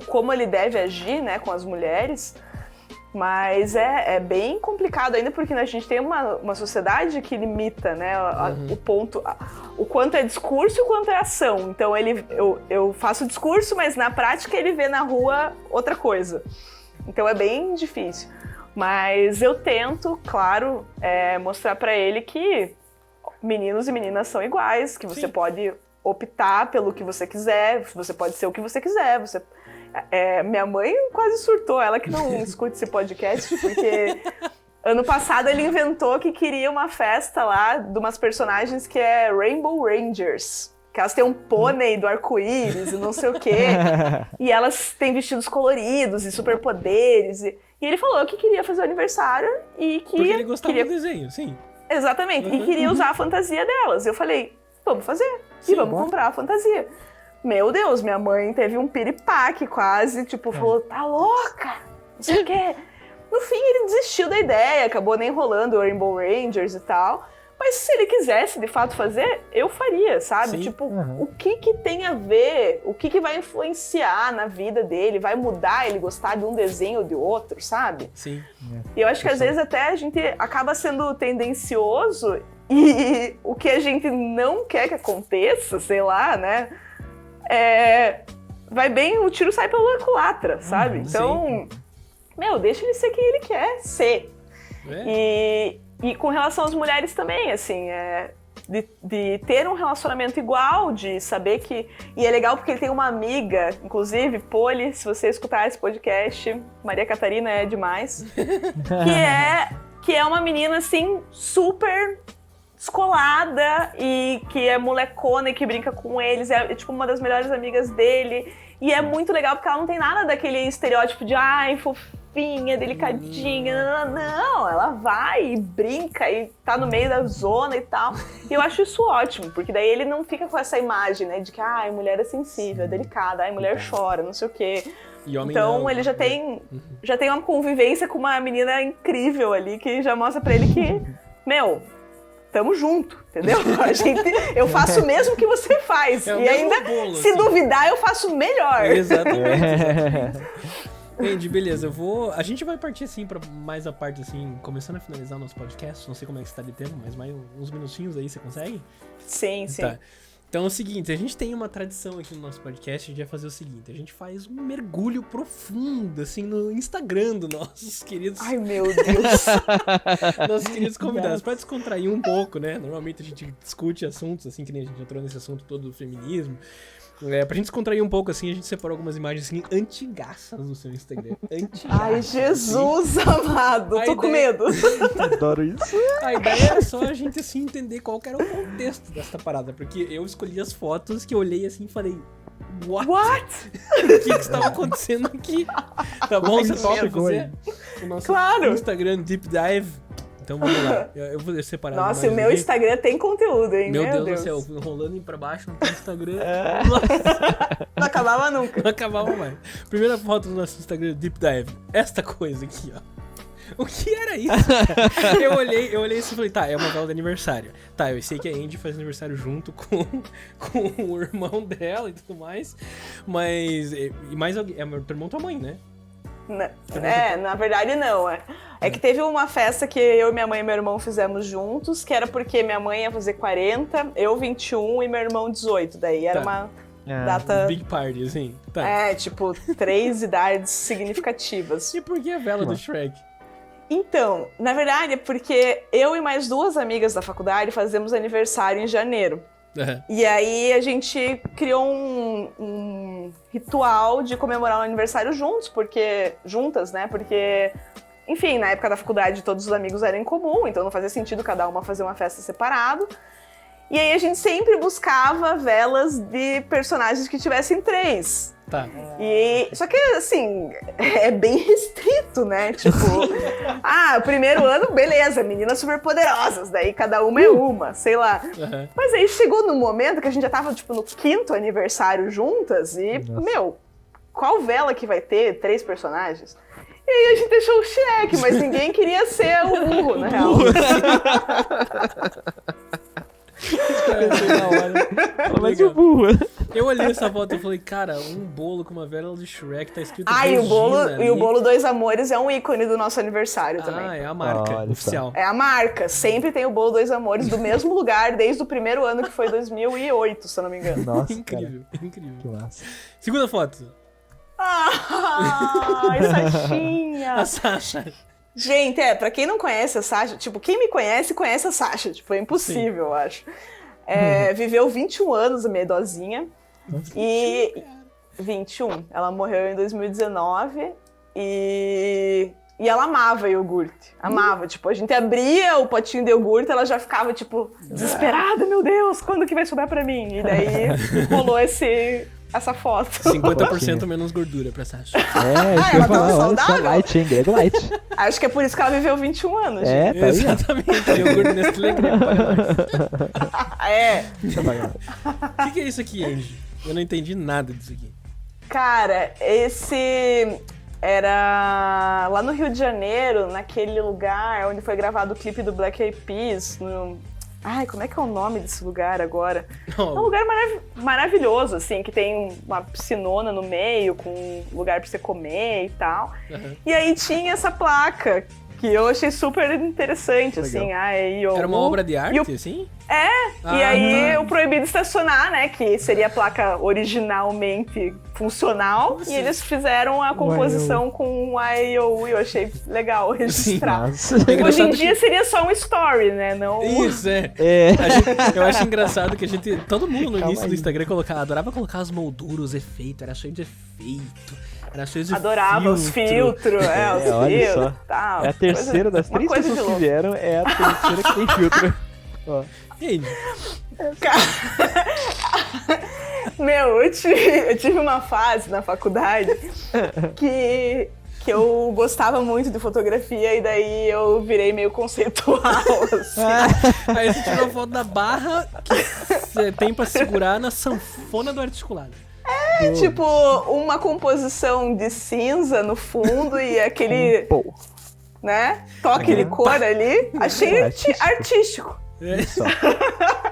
como ele deve agir, né, com as mulheres. Mas é bem complicado ainda porque a gente tem uma sociedade que limita, né, o quanto é discurso e o quanto é ação. Então eu faço discurso, mas na prática ele vê na rua outra coisa. Então é bem difícil. Mas eu tento, claro, mostrar pra ele que meninos e meninas são iguais, que você pode optar pelo que você quiser, você pode ser o que você quiser, minha mãe quase surtou, ela que não escuta esse podcast, porque ano passado ele inventou que queria uma festa lá de umas personagens que é Rainbow Rangers, que elas têm um pônei do arco-íris e não sei o quê, e elas têm vestidos coloridos e superpoderes, e ele falou que queria fazer o aniversário e que... Porque ele gostava do desenho, sim. Exatamente, e queria usar a fantasia delas. Eu falei, vamos fazer, e vamos comprar a fantasia. Meu Deus, minha mãe teve um piripaque quase, tipo, falou, tá louca, não sei o quê. No fim, ele desistiu da ideia, acabou nem rolando o Rainbow Rangers e tal. Mas se ele quisesse, de fato, fazer, eu faria, sabe? Sim. Tipo, o que tem a ver, o que vai influenciar na vida dele, vai mudar ele gostar de um desenho ou de outro, sabe? Sim. E eu acho que às vezes até a gente acaba sendo tendencioso e o que a gente não quer que aconteça, sei lá, né? Vai bem, o tiro sai pela culatra, sabe? Então, deixa ele ser quem ele quer ser. E com relação às mulheres também, assim, de ter um relacionamento igual, de saber que... E é legal porque ele tem uma amiga, inclusive, Poli, se você escutar esse podcast, Maria Catarina é demais, que é uma menina, assim, super descolada e que é molecona e que brinca com eles, é tipo uma das melhores amigas dele. E é muito legal porque ela não tem nada daquele estereótipo de ai, fofinha, delicadinha. Não, ela vai e brinca e tá no meio da zona e tal. E eu acho isso ótimo, porque daí ele não fica com essa imagem, né, de que ai, mulher é sensível, é delicada, ai, mulher chora, não sei o quê. Então ele já tem uma convivência com uma menina incrível ali, que já mostra pra ele que, meu, tamo junto, entendeu? Eu faço o mesmo que você faz. E ainda, bolo, se duvidar, eu faço melhor. Exatamente. Andy, beleza, a gente vai partir assim pra mais a parte assim, começando a finalizar o nosso podcast. Não sei como é que você tá de tempo, mas mais uns minutinhos aí, você consegue? Sim, sim. Tá. Então é o seguinte, a gente tem uma tradição aqui no nosso podcast, a gente vai fazer o seguinte, a gente faz um mergulho profundo, assim, no Instagram dos nossos queridos... Ai, meu Deus! Nossos queridos convidados, pra descontrair um pouco, né? Normalmente a gente discute assuntos, assim, que nem a gente entrou nesse assunto todo do feminismo. Pra gente descontrair um pouco, assim, a gente separou algumas imagens, assim, antigaças do seu Instagram. Ai, Jesus amado, tô com medo. Adoro isso. A ideia era só a gente, assim, entender qual que era o contexto dessa parada, porque eu escolhi as fotos que eu olhei, assim, e falei... What? O que estava acontecendo aqui? Tá bom? Você topa fazer o nosso Instagram Deep Dive? Então vamos lá, eu vou separar. Nossa, o meu Instagram tem conteúdo, hein? Meu Deus do céu, rolando pra baixo no Instagram. Não acabava nunca. Não acabava mais. Primeira foto do nosso Instagram Deep Dive. Esta coisa aqui, ó. O que era isso? Eu olhei assim e falei, tá, é uma vela de aniversário. Tá, eu sei que a Andy faz aniversário junto com o irmão dela e tudo mais. Mas. E mais alguém. É teu irmão e tua mãe, né? Na verdade não. É que teve uma festa que eu, minha mãe e meu irmão fizemos juntos, que era porque minha mãe ia fazer 40, eu 21 e meu irmão 18. Daí era uma data... Big party, assim. Tá. É, tipo, 3 idades significativas. E por que a vela do Shrek? Então, na verdade é porque eu e mais 2 amigas da faculdade fazemos aniversário em janeiro. E aí a gente criou um ritual de comemorar o aniversário juntas, né? Porque, enfim, na época da faculdade todos os amigos eram em comum, então não fazia sentido cada uma fazer uma festa separado. E aí a gente sempre buscava velas de personagens que tivessem 3. Tá. Só que, assim, é bem restrito, né? Tipo, o primeiro ano, beleza, meninas superpoderosas, daí cada uma é uma, sei lá. Uhum. Mas aí chegou no momento que a gente já tava, tipo, no 5º aniversário juntas e, qual vela que vai ter 3 personagens? E aí a gente deixou o Shrek, mas ninguém queria ser o burro, na real. Mas o burro. Eu olhei essa foto e falei, cara, um bolo com uma vela de Shrek, tá escrito e o bolo Dois Amores é um ícone do nosso aniversário também. É a marca oficial. É a marca, sempre tem o bolo Dois Amores do mesmo lugar, desde o primeiro ano, que foi 2008, se eu não me engano. Nossa, incrível, incrível. Que massa. Segunda foto. Sachinha. A Sasha. Gente, pra quem não conhece a Sasha, tipo, quem me conhece a Sasha, tipo, é impossível, eu acho. Viveu 21 anos, a minha idosinha. Nossa, e 21. Ela morreu em 2019 e ela amava iogurte. Amava, tipo, a gente abria o potinho de iogurte, ela já ficava, tipo, desesperada, meu Deus, quando que vai sobrar pra mim? E daí rolou essa foto. 50% menos gordura pra Sasha. Isso que eu ia falar, olha só, light, hein, Greg Light. Acho que é por isso que ela viveu 21 anos, gente. Tá exatamente, iogurte Nestlé Grego. O que é isso aqui, Andy? Eu não entendi nada disso aqui. Cara, esse era lá no Rio de Janeiro, naquele lugar onde foi gravado o clipe do Black Eyed Peas, como é que é o nome desse lugar agora? É um lugar maravilhoso, assim, que tem uma piscinona no meio, com lugar pra você comer e tal. Uhum. E aí tinha essa placa, que eu achei super interessante, assim. Era uma obra de arte, assim? E aí o proibido estacionar, né, que seria a placa originalmente funcional, e eles fizeram a composição com o IOU, e eu achei legal registrar. Hoje em dia seria só um story, né, não... Isso, eu acho engraçado que todo mundo no início do Instagram adorava colocar as molduras, os efeitos, era cheio de efeito. Adorava os filtros, os filtros, tal. É a terceira das 3 pessoas que vieram, é a terceira que tem filtro. Ó. Andy, Meu, eu tive uma fase na faculdade que eu gostava muito de fotografia e daí eu virei meio conceitual, assim. aí você tirou foto da barra que você tem pra segurar na sanfona do articulado. Tipo, uma composição de cinza no fundo e aquele, Pô, né, toque de cor ali. Achei artístico. isso.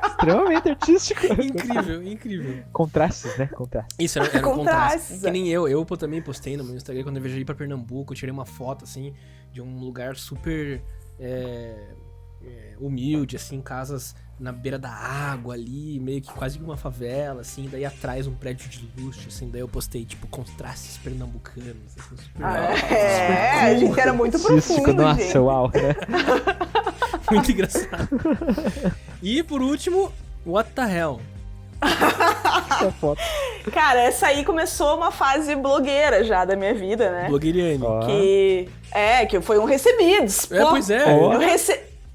Extremamente artístico. Incrível. Contrastes, né? Contrastes. Isso, era um contraste. Contrastes. Que nem eu também postei no meu Instagram quando eu viajei pra Pernambuco, eu tirei uma foto, assim, de um lugar super humilde, assim, casas na beira da água ali, meio que quase uma favela, assim, daí atrás um prédio de luxo, assim, daí eu postei, tipo, contrastes pernambucanos, assim, super... A gente era muito Artístico, profundo, nossa, gente. uau, né? Muito engraçado. E, por último, what the hell? Essa foto. Cara, essa aí começou uma fase blogueira já da minha vida, né? Blogueiriane. Ó. Que foi um recebidos. Pô, Pois é. Ó.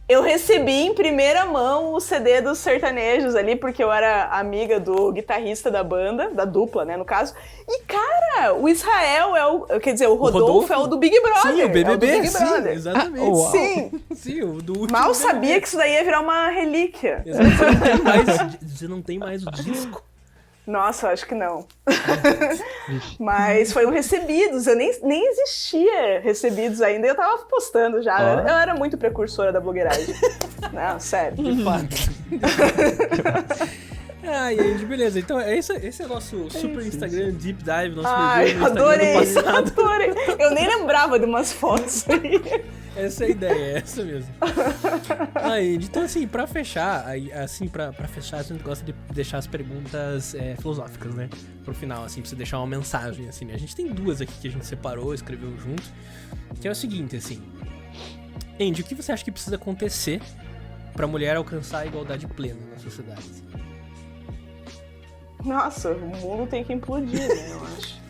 Eu recebi em primeira mão o CD dos sertanejos ali, porque eu era amiga do guitarrista da banda, da dupla, né, no caso. E, cara, o Israel o Rodolfo é o do Big Brother. Sim, o BBB, é o do Big sim, Brother. exatamente. Uau. Sim, Sim, o do último mal BBB. sabia que isso daí ia virar uma relíquia. Exato, você não tem mais o disco. Nossa, eu acho que não. Mas foi um Recebidos, eu nem existia Recebidos ainda, eu tava postando já, Ó. eu era muito precursora da blogueiragem. Não, sério. De fato. Ai, gente, beleza. Então, esse é o nosso super Instagram Deep Dive, nosso Ai, mergulho no Instagram adorei, do passado. adorei. Eu nem lembrava de umas fotos aí. Essa é a ideia, é essa mesmo. Aí, então, assim, pra fechar, pra fechar, a gente gosta de deixar as perguntas filosóficas, né? Pro final, assim, pra você deixar uma mensagem, assim, né? A gente tem duas aqui que a gente separou, escreveu junto, que é o seguinte, assim. Andy, o que você acha que precisa acontecer pra mulher alcançar a igualdade plena na sociedade? Assim? Nossa, o mundo tem que implodir, né, eu acho.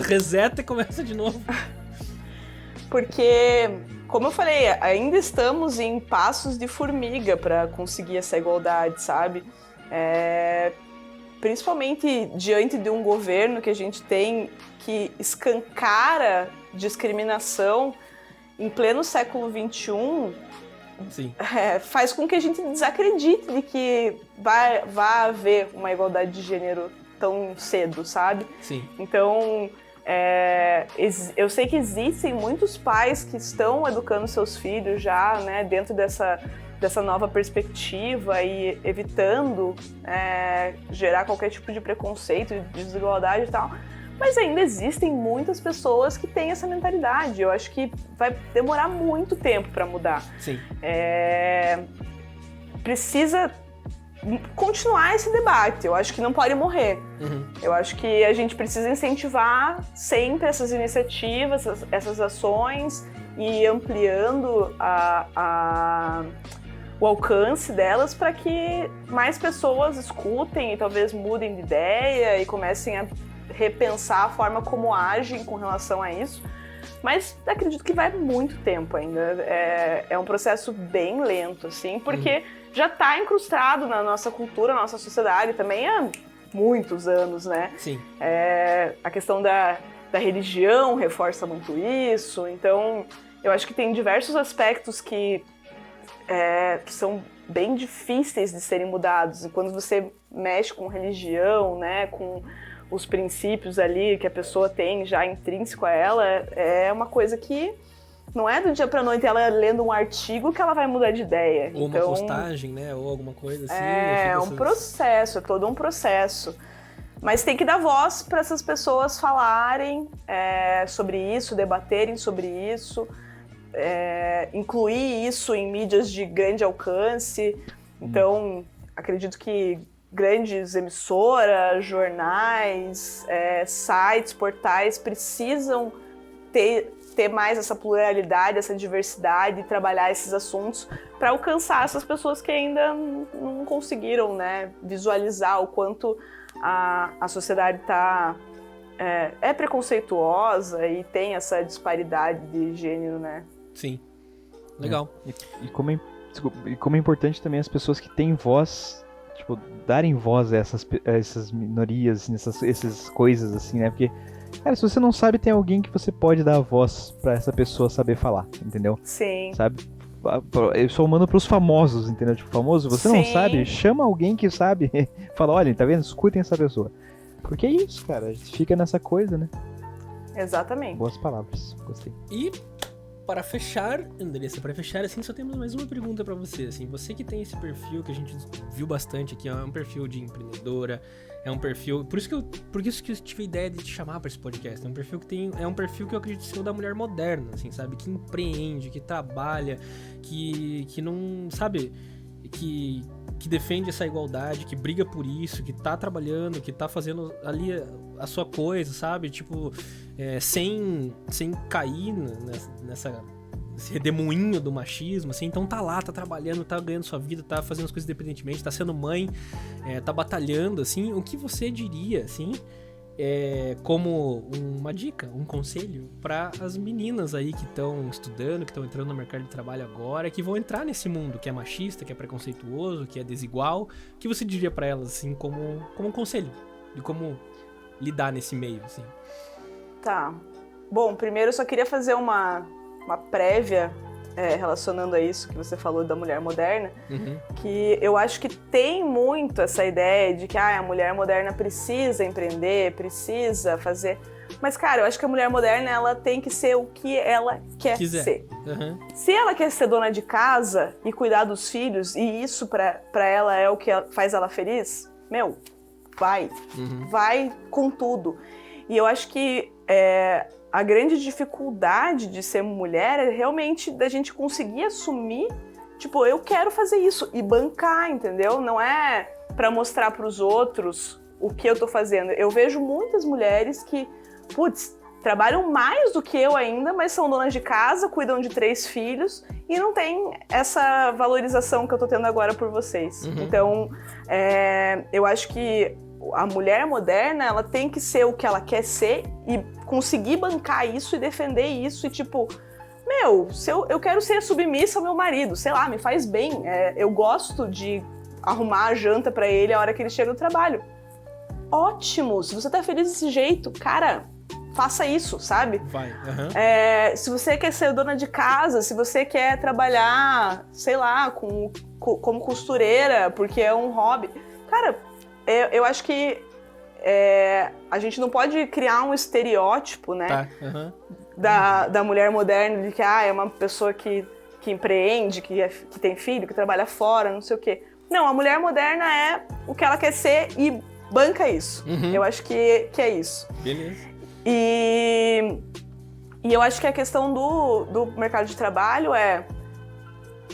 Reseta e começa de novo. Porque, como eu falei, ainda estamos em passos de formiga para conseguir essa igualdade, sabe? Principalmente diante de um governo que a gente tem que escancara discriminação em pleno século XXI, Sim. faz com que a gente desacredite de que vai haver uma igualdade de gênero tão cedo, sabe? Sim. Então, eu sei que existem muitos pais que estão educando seus filhos já, né, dentro dessa nova perspectiva e evitando gerar qualquer tipo de preconceito, de desigualdade e tal. Mas ainda existem muitas pessoas que têm essa mentalidade. Eu acho que vai demorar muito tempo para mudar. Sim. Precisa continuar esse debate. Eu acho que não pode morrer. Uhum. Eu acho que a gente precisa incentivar sempre essas iniciativas, essas ações e ampliando o alcance delas para que mais pessoas escutem e talvez mudem de ideia e comecem a repensar a forma como agem com relação a isso. Mas acredito que vai muito tempo ainda. É um processo bem lento, assim, porque já está incrustado na nossa cultura, na nossa sociedade também há muitos anos, né? Sim. A questão da religião reforça muito isso. Então, eu acho que tem diversos aspectos que são bem difíceis de serem mudados. E quando você mexe com religião, né, com os princípios ali que a pessoa tem já intrínseco a ela, é uma coisa que não é do dia pra noite ela lendo um artigo que ela vai mudar de ideia. Ou então, uma postagem, né? Ou alguma coisa assim. é um processo, é todo um processo. Mas tem que dar voz para essas pessoas falarem sobre isso, debaterem sobre isso, incluir isso em mídias de grande alcance. Então, acredito que grandes emissoras, jornais, sites, portais precisam ter mais essa pluralidade, essa diversidade e trabalhar esses assuntos para alcançar essas pessoas que ainda não conseguiram, né, visualizar o quanto a sociedade é preconceituosa e tem essa disparidade de gênero, né? Sim. Legal. E como é importante também as pessoas que têm voz, tipo, darem voz a essas minorias, assim, essas coisas, assim, né? Porque, cara, se você não sabe, tem alguém que você pode dar a voz pra essa pessoa saber falar, entendeu? Sim. Sabe? Eu só mando pros famosos, entendeu? Tipo, famoso, você não Sim. sabe, chama alguém que sabe. Fala, olha, tá vendo? Escutem essa pessoa. Porque é isso, cara. A gente fica nessa coisa, né? Exatamente. Boas palavras. Gostei. E para fechar, Andressa, para fechar, assim, só temos mais uma pergunta para você, assim, você que tem esse perfil que a gente viu bastante aqui, é um perfil de empreendedora, é um perfil, por isso que eu tive a ideia de te chamar para esse podcast, é um perfil que eu acredito ser o da mulher moderna, assim, sabe, que empreende, que trabalha, que não, sabe, que defende essa igualdade, que briga por isso, que tá trabalhando, que tá fazendo ali a sua coisa, sabe? Tipo, sem cair nesse redemoinho do machismo, assim. Então tá lá, tá trabalhando, tá ganhando sua vida, tá fazendo as coisas independentemente, tá sendo mãe, tá batalhando, assim. O que você diria, assim, como uma dica, um conselho para as meninas aí que estão estudando, que estão entrando no mercado de trabalho agora, que vão entrar nesse mundo que é machista, que é preconceituoso, que é desigual, o que você diria para elas, assim, como um conselho de como lidar nesse meio, assim? Tá. Bom, primeiro eu só queria fazer uma prévia relacionando a isso que você falou da mulher moderna, que eu acho que tem muito essa ideia de que a mulher moderna precisa empreender, precisa fazer... Mas, cara, eu acho que a mulher moderna, ela tem que ser o que ela quer ser. Se ela quer ser dona de casa e cuidar dos filhos, e isso pra ela é o que faz ela feliz, vai. Vai com tudo. E eu acho que a grande dificuldade de ser mulher é realmente da gente conseguir assumir, tipo, eu quero fazer isso e bancar, entendeu? Não é pra mostrar pros outros o que eu tô fazendo. Eu vejo muitas mulheres que, trabalham mais do que eu ainda, mas são donas de casa, cuidam de 3 filhos e não tem essa valorização que eu tô tendo agora por vocês. Então, eu acho que a mulher moderna, ela tem que ser o que ela quer ser e conseguir bancar isso e defender isso e tipo, se eu quero ser submissa ao meu marido, sei lá, me faz bem, eu gosto de arrumar a janta pra ele a hora que ele chega do trabalho. Ótimo, se você tá feliz desse jeito, cara, faça isso, sabe? Vai. Se você quer ser dona de casa, se você quer trabalhar, sei lá, como costureira, porque é um hobby, cara, eu acho que a gente não pode criar um estereótipo, né? Da mulher moderna, de que é uma pessoa que empreende, que tem filho, que trabalha fora, não sei o quê. Não, a mulher moderna é o que ela quer ser e banca isso. Eu acho que é isso. Beleza. E eu acho que a questão do mercado de trabalho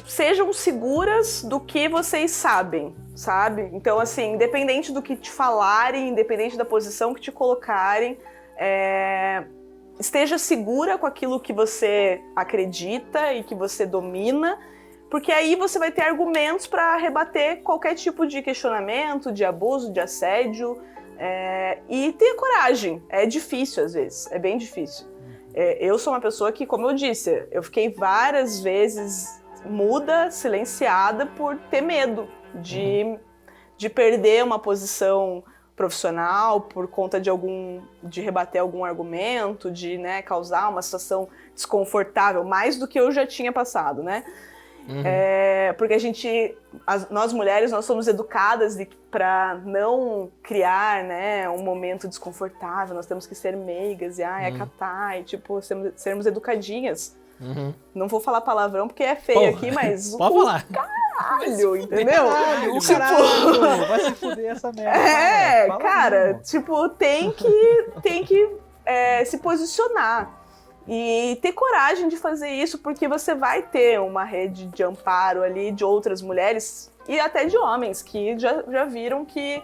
sejam seguras do que vocês sabem, sabe? Então, assim, independente do que te falarem, independente da posição que te colocarem, esteja segura com aquilo que você acredita e que você domina, porque aí você vai ter argumentos para rebater qualquer tipo de questionamento, de abuso, de assédio, e ter coragem. É difícil, às vezes, é bem difícil. Eu sou uma pessoa que, como eu disse, eu fiquei várias vezes muda, silenciada por ter medo de perder uma posição profissional por conta de rebater algum argumento, de, né, causar uma situação desconfortável, mais do que eu já tinha passado, né? Porque nós mulheres, nós somos educadas para não criar, né, um momento desconfortável, nós temos que ser meigas e acatar, e tipo, sermos educadinhas. Não vou falar palavrão porque é feio aqui, mas pode falar. Caralho, entendeu? Caralho, vai se fuder essa merda. Cara, mesmo. tipo, tem que se posicionar e ter coragem de fazer isso, porque você vai ter uma rede de amparo ali de outras mulheres e até de homens que já viram que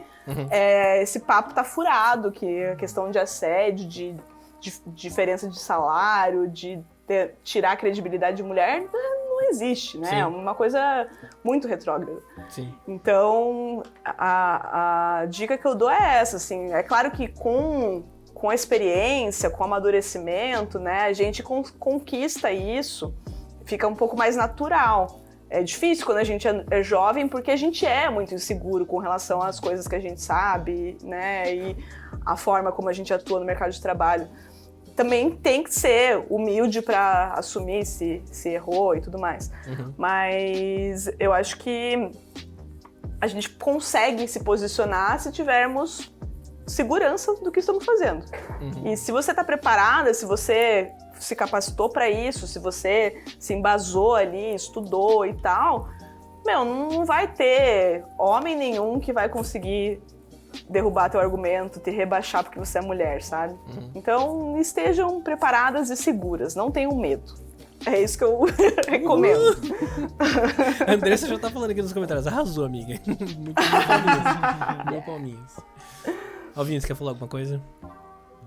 esse papo tá furado, que a questão de assédio, de diferença de salário, de tirar a credibilidade de mulher não existe, né? Sim. É uma coisa muito retrógrada. Sim. Então, a dica que eu dou é essa, assim, é claro que com a experiência, com o amadurecimento, né, a gente conquista isso. fica um pouco mais natural. É difícil quando a gente é jovem, porque a gente é muito inseguro com relação às coisas que a gente sabe, né? E a forma como a gente atua no mercado de trabalho. Também tem que ser humilde para assumir se errou e tudo mais. Mas eu acho que a gente consegue se posicionar se tivermos segurança do que estamos fazendo. E se você está preparada, se você se capacitou para isso, se você se embasou ali, estudou e tal, não vai ter homem nenhum que vai conseguir derrubar teu argumento, te rebaixar porque você é mulher, sabe? Então, estejam preparadas e seguras, não tenham medo. É isso que eu recomendo. A Andressa já tá falando aqui nos comentários. Arrasou, amiga. Muito palminhas. Alvinho, você quer falar alguma coisa?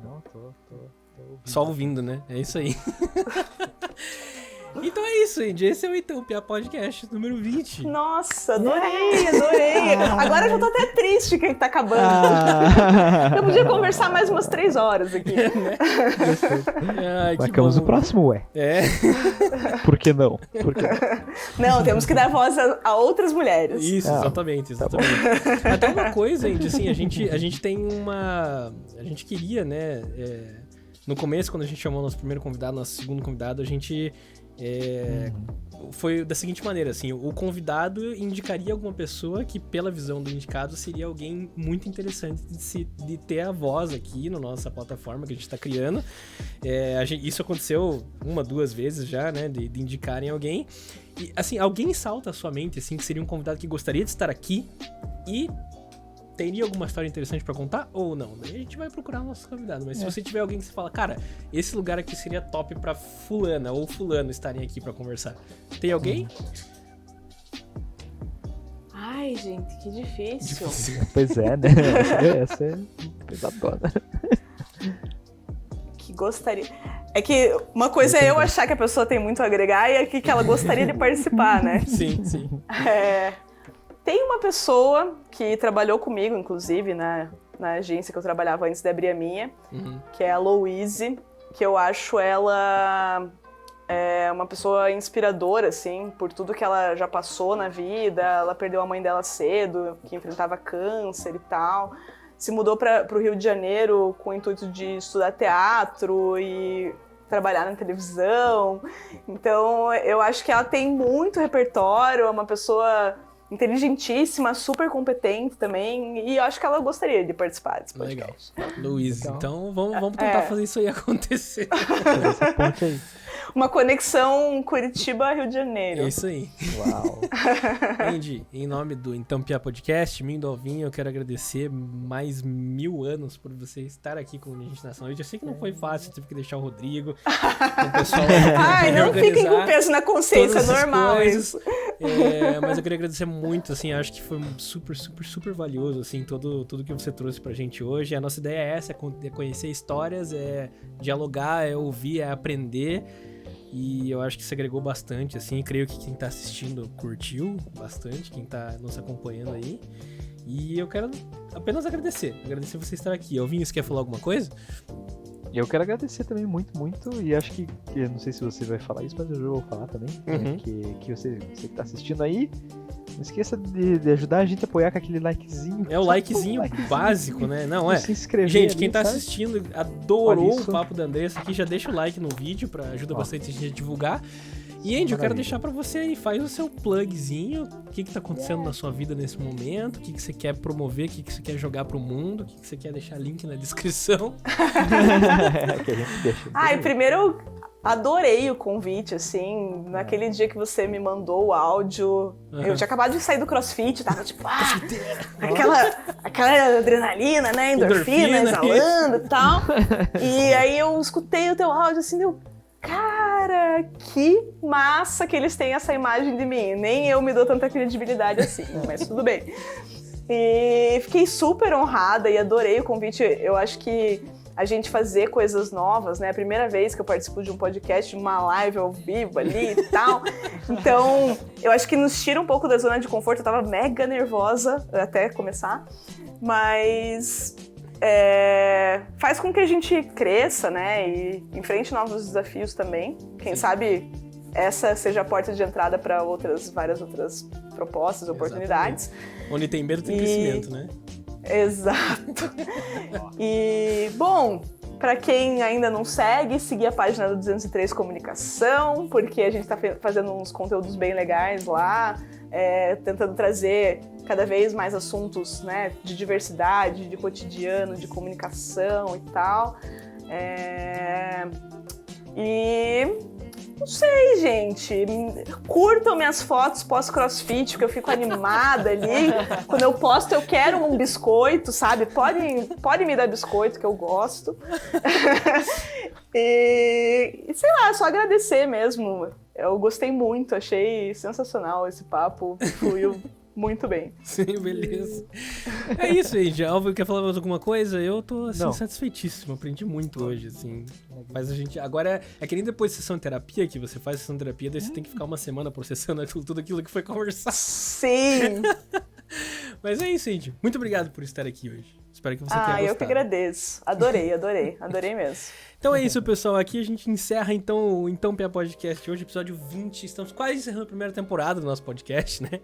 Não, tô ouvindo. Só ouvindo, né? É isso aí. Então é isso, gente. Esse é o Utopia Podcast número 20. Nossa, adorei. Agora eu já tô até triste que tá acabando. Eu podia conversar mais umas 3 horas aqui. Marcamos o próximo, ué. Por que não? Não, temos que dar voz a outras mulheres. Isso, exatamente. Tá até uma coisa, gente, assim, a gente tem uma... A gente queria, né... No começo, quando a gente chamou nosso primeiro convidado, nosso segundo convidado, a gente... Foi da seguinte maneira, assim, o convidado indicaria alguma pessoa que, pela visão do indicado, seria alguém muito interessante de ter a voz aqui na nossa plataforma que a gente está criando. Isso aconteceu 1, 2 vezes já, né, de indicarem alguém. E, assim, alguém salta à sua mente, assim, que seria um convidado que gostaria de estar aqui e teria alguma história interessante pra contar ou não? Daí a gente vai procurar o nosso convidado. Mas se você tiver alguém que você fala, cara, esse lugar aqui seria top pra fulana ou fulano estarem aqui pra conversar. Tem alguém? Ai, gente, que difícil. Pois é, né? Essa é pesadona. Que gostaria... É que uma coisa é eu achar que a pessoa tem muito a agregar e que ela gostaria de participar, né? Sim. Tem uma pessoa que trabalhou comigo, inclusive, na agência que eu trabalhava antes de abrir a minha, que é a Louise, que eu acho ela uma pessoa inspiradora, assim, por tudo que ela já passou na vida. Ela perdeu a mãe dela cedo, que enfrentava câncer e tal. Se mudou para o Rio de Janeiro com o intuito de estudar teatro e trabalhar na televisão. Então, eu acho que ela tem muito repertório, é uma pessoa inteligentíssima, super competente também, e eu acho que ela gostaria de participar desse podcast. Legal. Luiz, então vamos tentar fazer isso aí acontecer. Essa ponte aí. Uma conexão Curitiba-Rio de Janeiro. É isso aí. Uau. Andy, em nome do Utopia Podcast, mim do Alvinho, eu quero agradecer mais 1000 anos por você estar aqui com a gente nessa noite. Eu sei que não foi fácil, tive que deixar o Rodrigo, o pessoal... Ai, não fiquem com peso na consciência, é normal isso. Mas eu queria agradecer muito, assim, acho que foi super, super, super valioso, assim, tudo que você trouxe pra gente hoje. A nossa ideia é essa, é conhecer histórias, é dialogar, é ouvir, é aprender. E eu acho que isso agregou bastante, assim, creio que quem tá assistindo curtiu bastante, quem tá nos acompanhando aí. E eu quero apenas agradecer você estar aqui. Alvinho, você quer falar alguma coisa? Eu quero agradecer também muito, e acho que, eu não sei se você vai falar isso, mas eu já vou falar também, que você que tá assistindo aí, não esqueça de ajudar a gente a apoiar com aquele likezinho. É o likezinho básico, né? Não, se inscrever gente, ali, quem tá sabe? assistindo adorou o papo da Andressa aqui, já deixa o like no vídeo, ajuda bastante a gente a divulgar. E Andy, eu quero deixar pra você aí, faz o seu plugzinho, o que tá acontecendo na sua vida nesse momento, o que você quer promover, o que você quer jogar pro mundo, o que você quer deixar link na descrição. Que a gente deixa. Primeiro eu adorei o convite, assim, naquele dia que você me mandou o áudio, eu tinha acabado de sair do CrossFit, tava tipo, aquela adrenalina, né, endorfina exalando e tal, e aí eu escutei o teu áudio, assim, cara, que massa que eles têm essa imagem de mim. Nem eu me dou tanta credibilidade assim, mas tudo bem. E fiquei super honrada e adorei o convite. Eu acho que a gente fazer coisas novas, né? A primeira vez que eu participo de um podcast, de uma live ao vivo ali e tal. Então, eu acho que nos tira um pouco da zona de conforto. Eu tava mega nervosa até começar, mas... faz com que a gente cresça, né, e enfrente novos desafios também. Quem sabe essa seja a porta de entrada para várias outras propostas, oportunidades. Exatamente. Onde tem medo tem crescimento, né? Exato. E, bom, para quem ainda não segue, seguir a página do 203 Comunicação, porque a gente está fazendo uns conteúdos bem legais lá, tentando trazer cada vez mais assuntos, né, de diversidade, de cotidiano, de comunicação e tal. E não sei, gente. Curtam minhas fotos pós-crossfit, porque eu fico animada ali. Quando eu posto, eu quero um biscoito, sabe? Podem me dar biscoito, que eu gosto. E sei lá, só agradecer mesmo. Eu gostei muito, achei sensacional esse papo. Fluiu muito bem. Sim, beleza. É isso, gente. Álvaro, quer falar mais alguma coisa? Eu tô, assim, satisfeitíssimo. Aprendi muito hoje, assim. Mas a gente... Agora, é que nem depois de sessão de terapia, que você faz sessão de terapia, daí você tem que ficar uma semana processando tudo aquilo que foi conversado. Sim! Mas é isso, gente. Muito obrigado por estar aqui hoje. Espero que você tenha gostado. Eu que agradeço. Adorei mesmo. Então é isso, pessoal. Aqui a gente encerra, então, o Então Pia Podcast hoje, episódio 20. Estamos quase encerrando a primeira temporada do nosso podcast, né?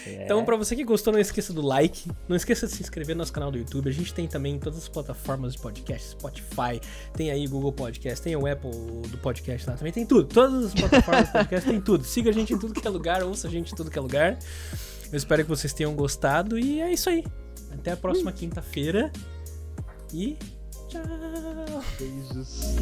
Então, pra você que gostou, não esqueça do like. Não esqueça de se inscrever no nosso canal do YouTube. A gente tem também todas as plataformas de podcast, Spotify, tem aí Google Podcast, tem o Apple do podcast lá também, tem tudo. Todas as plataformas do podcast tem tudo. Siga a gente em tudo que é lugar, ouça a gente em tudo que é lugar. Eu espero que vocês tenham gostado e é isso aí. Até a próxima quinta-feira. E tchau! Beijos.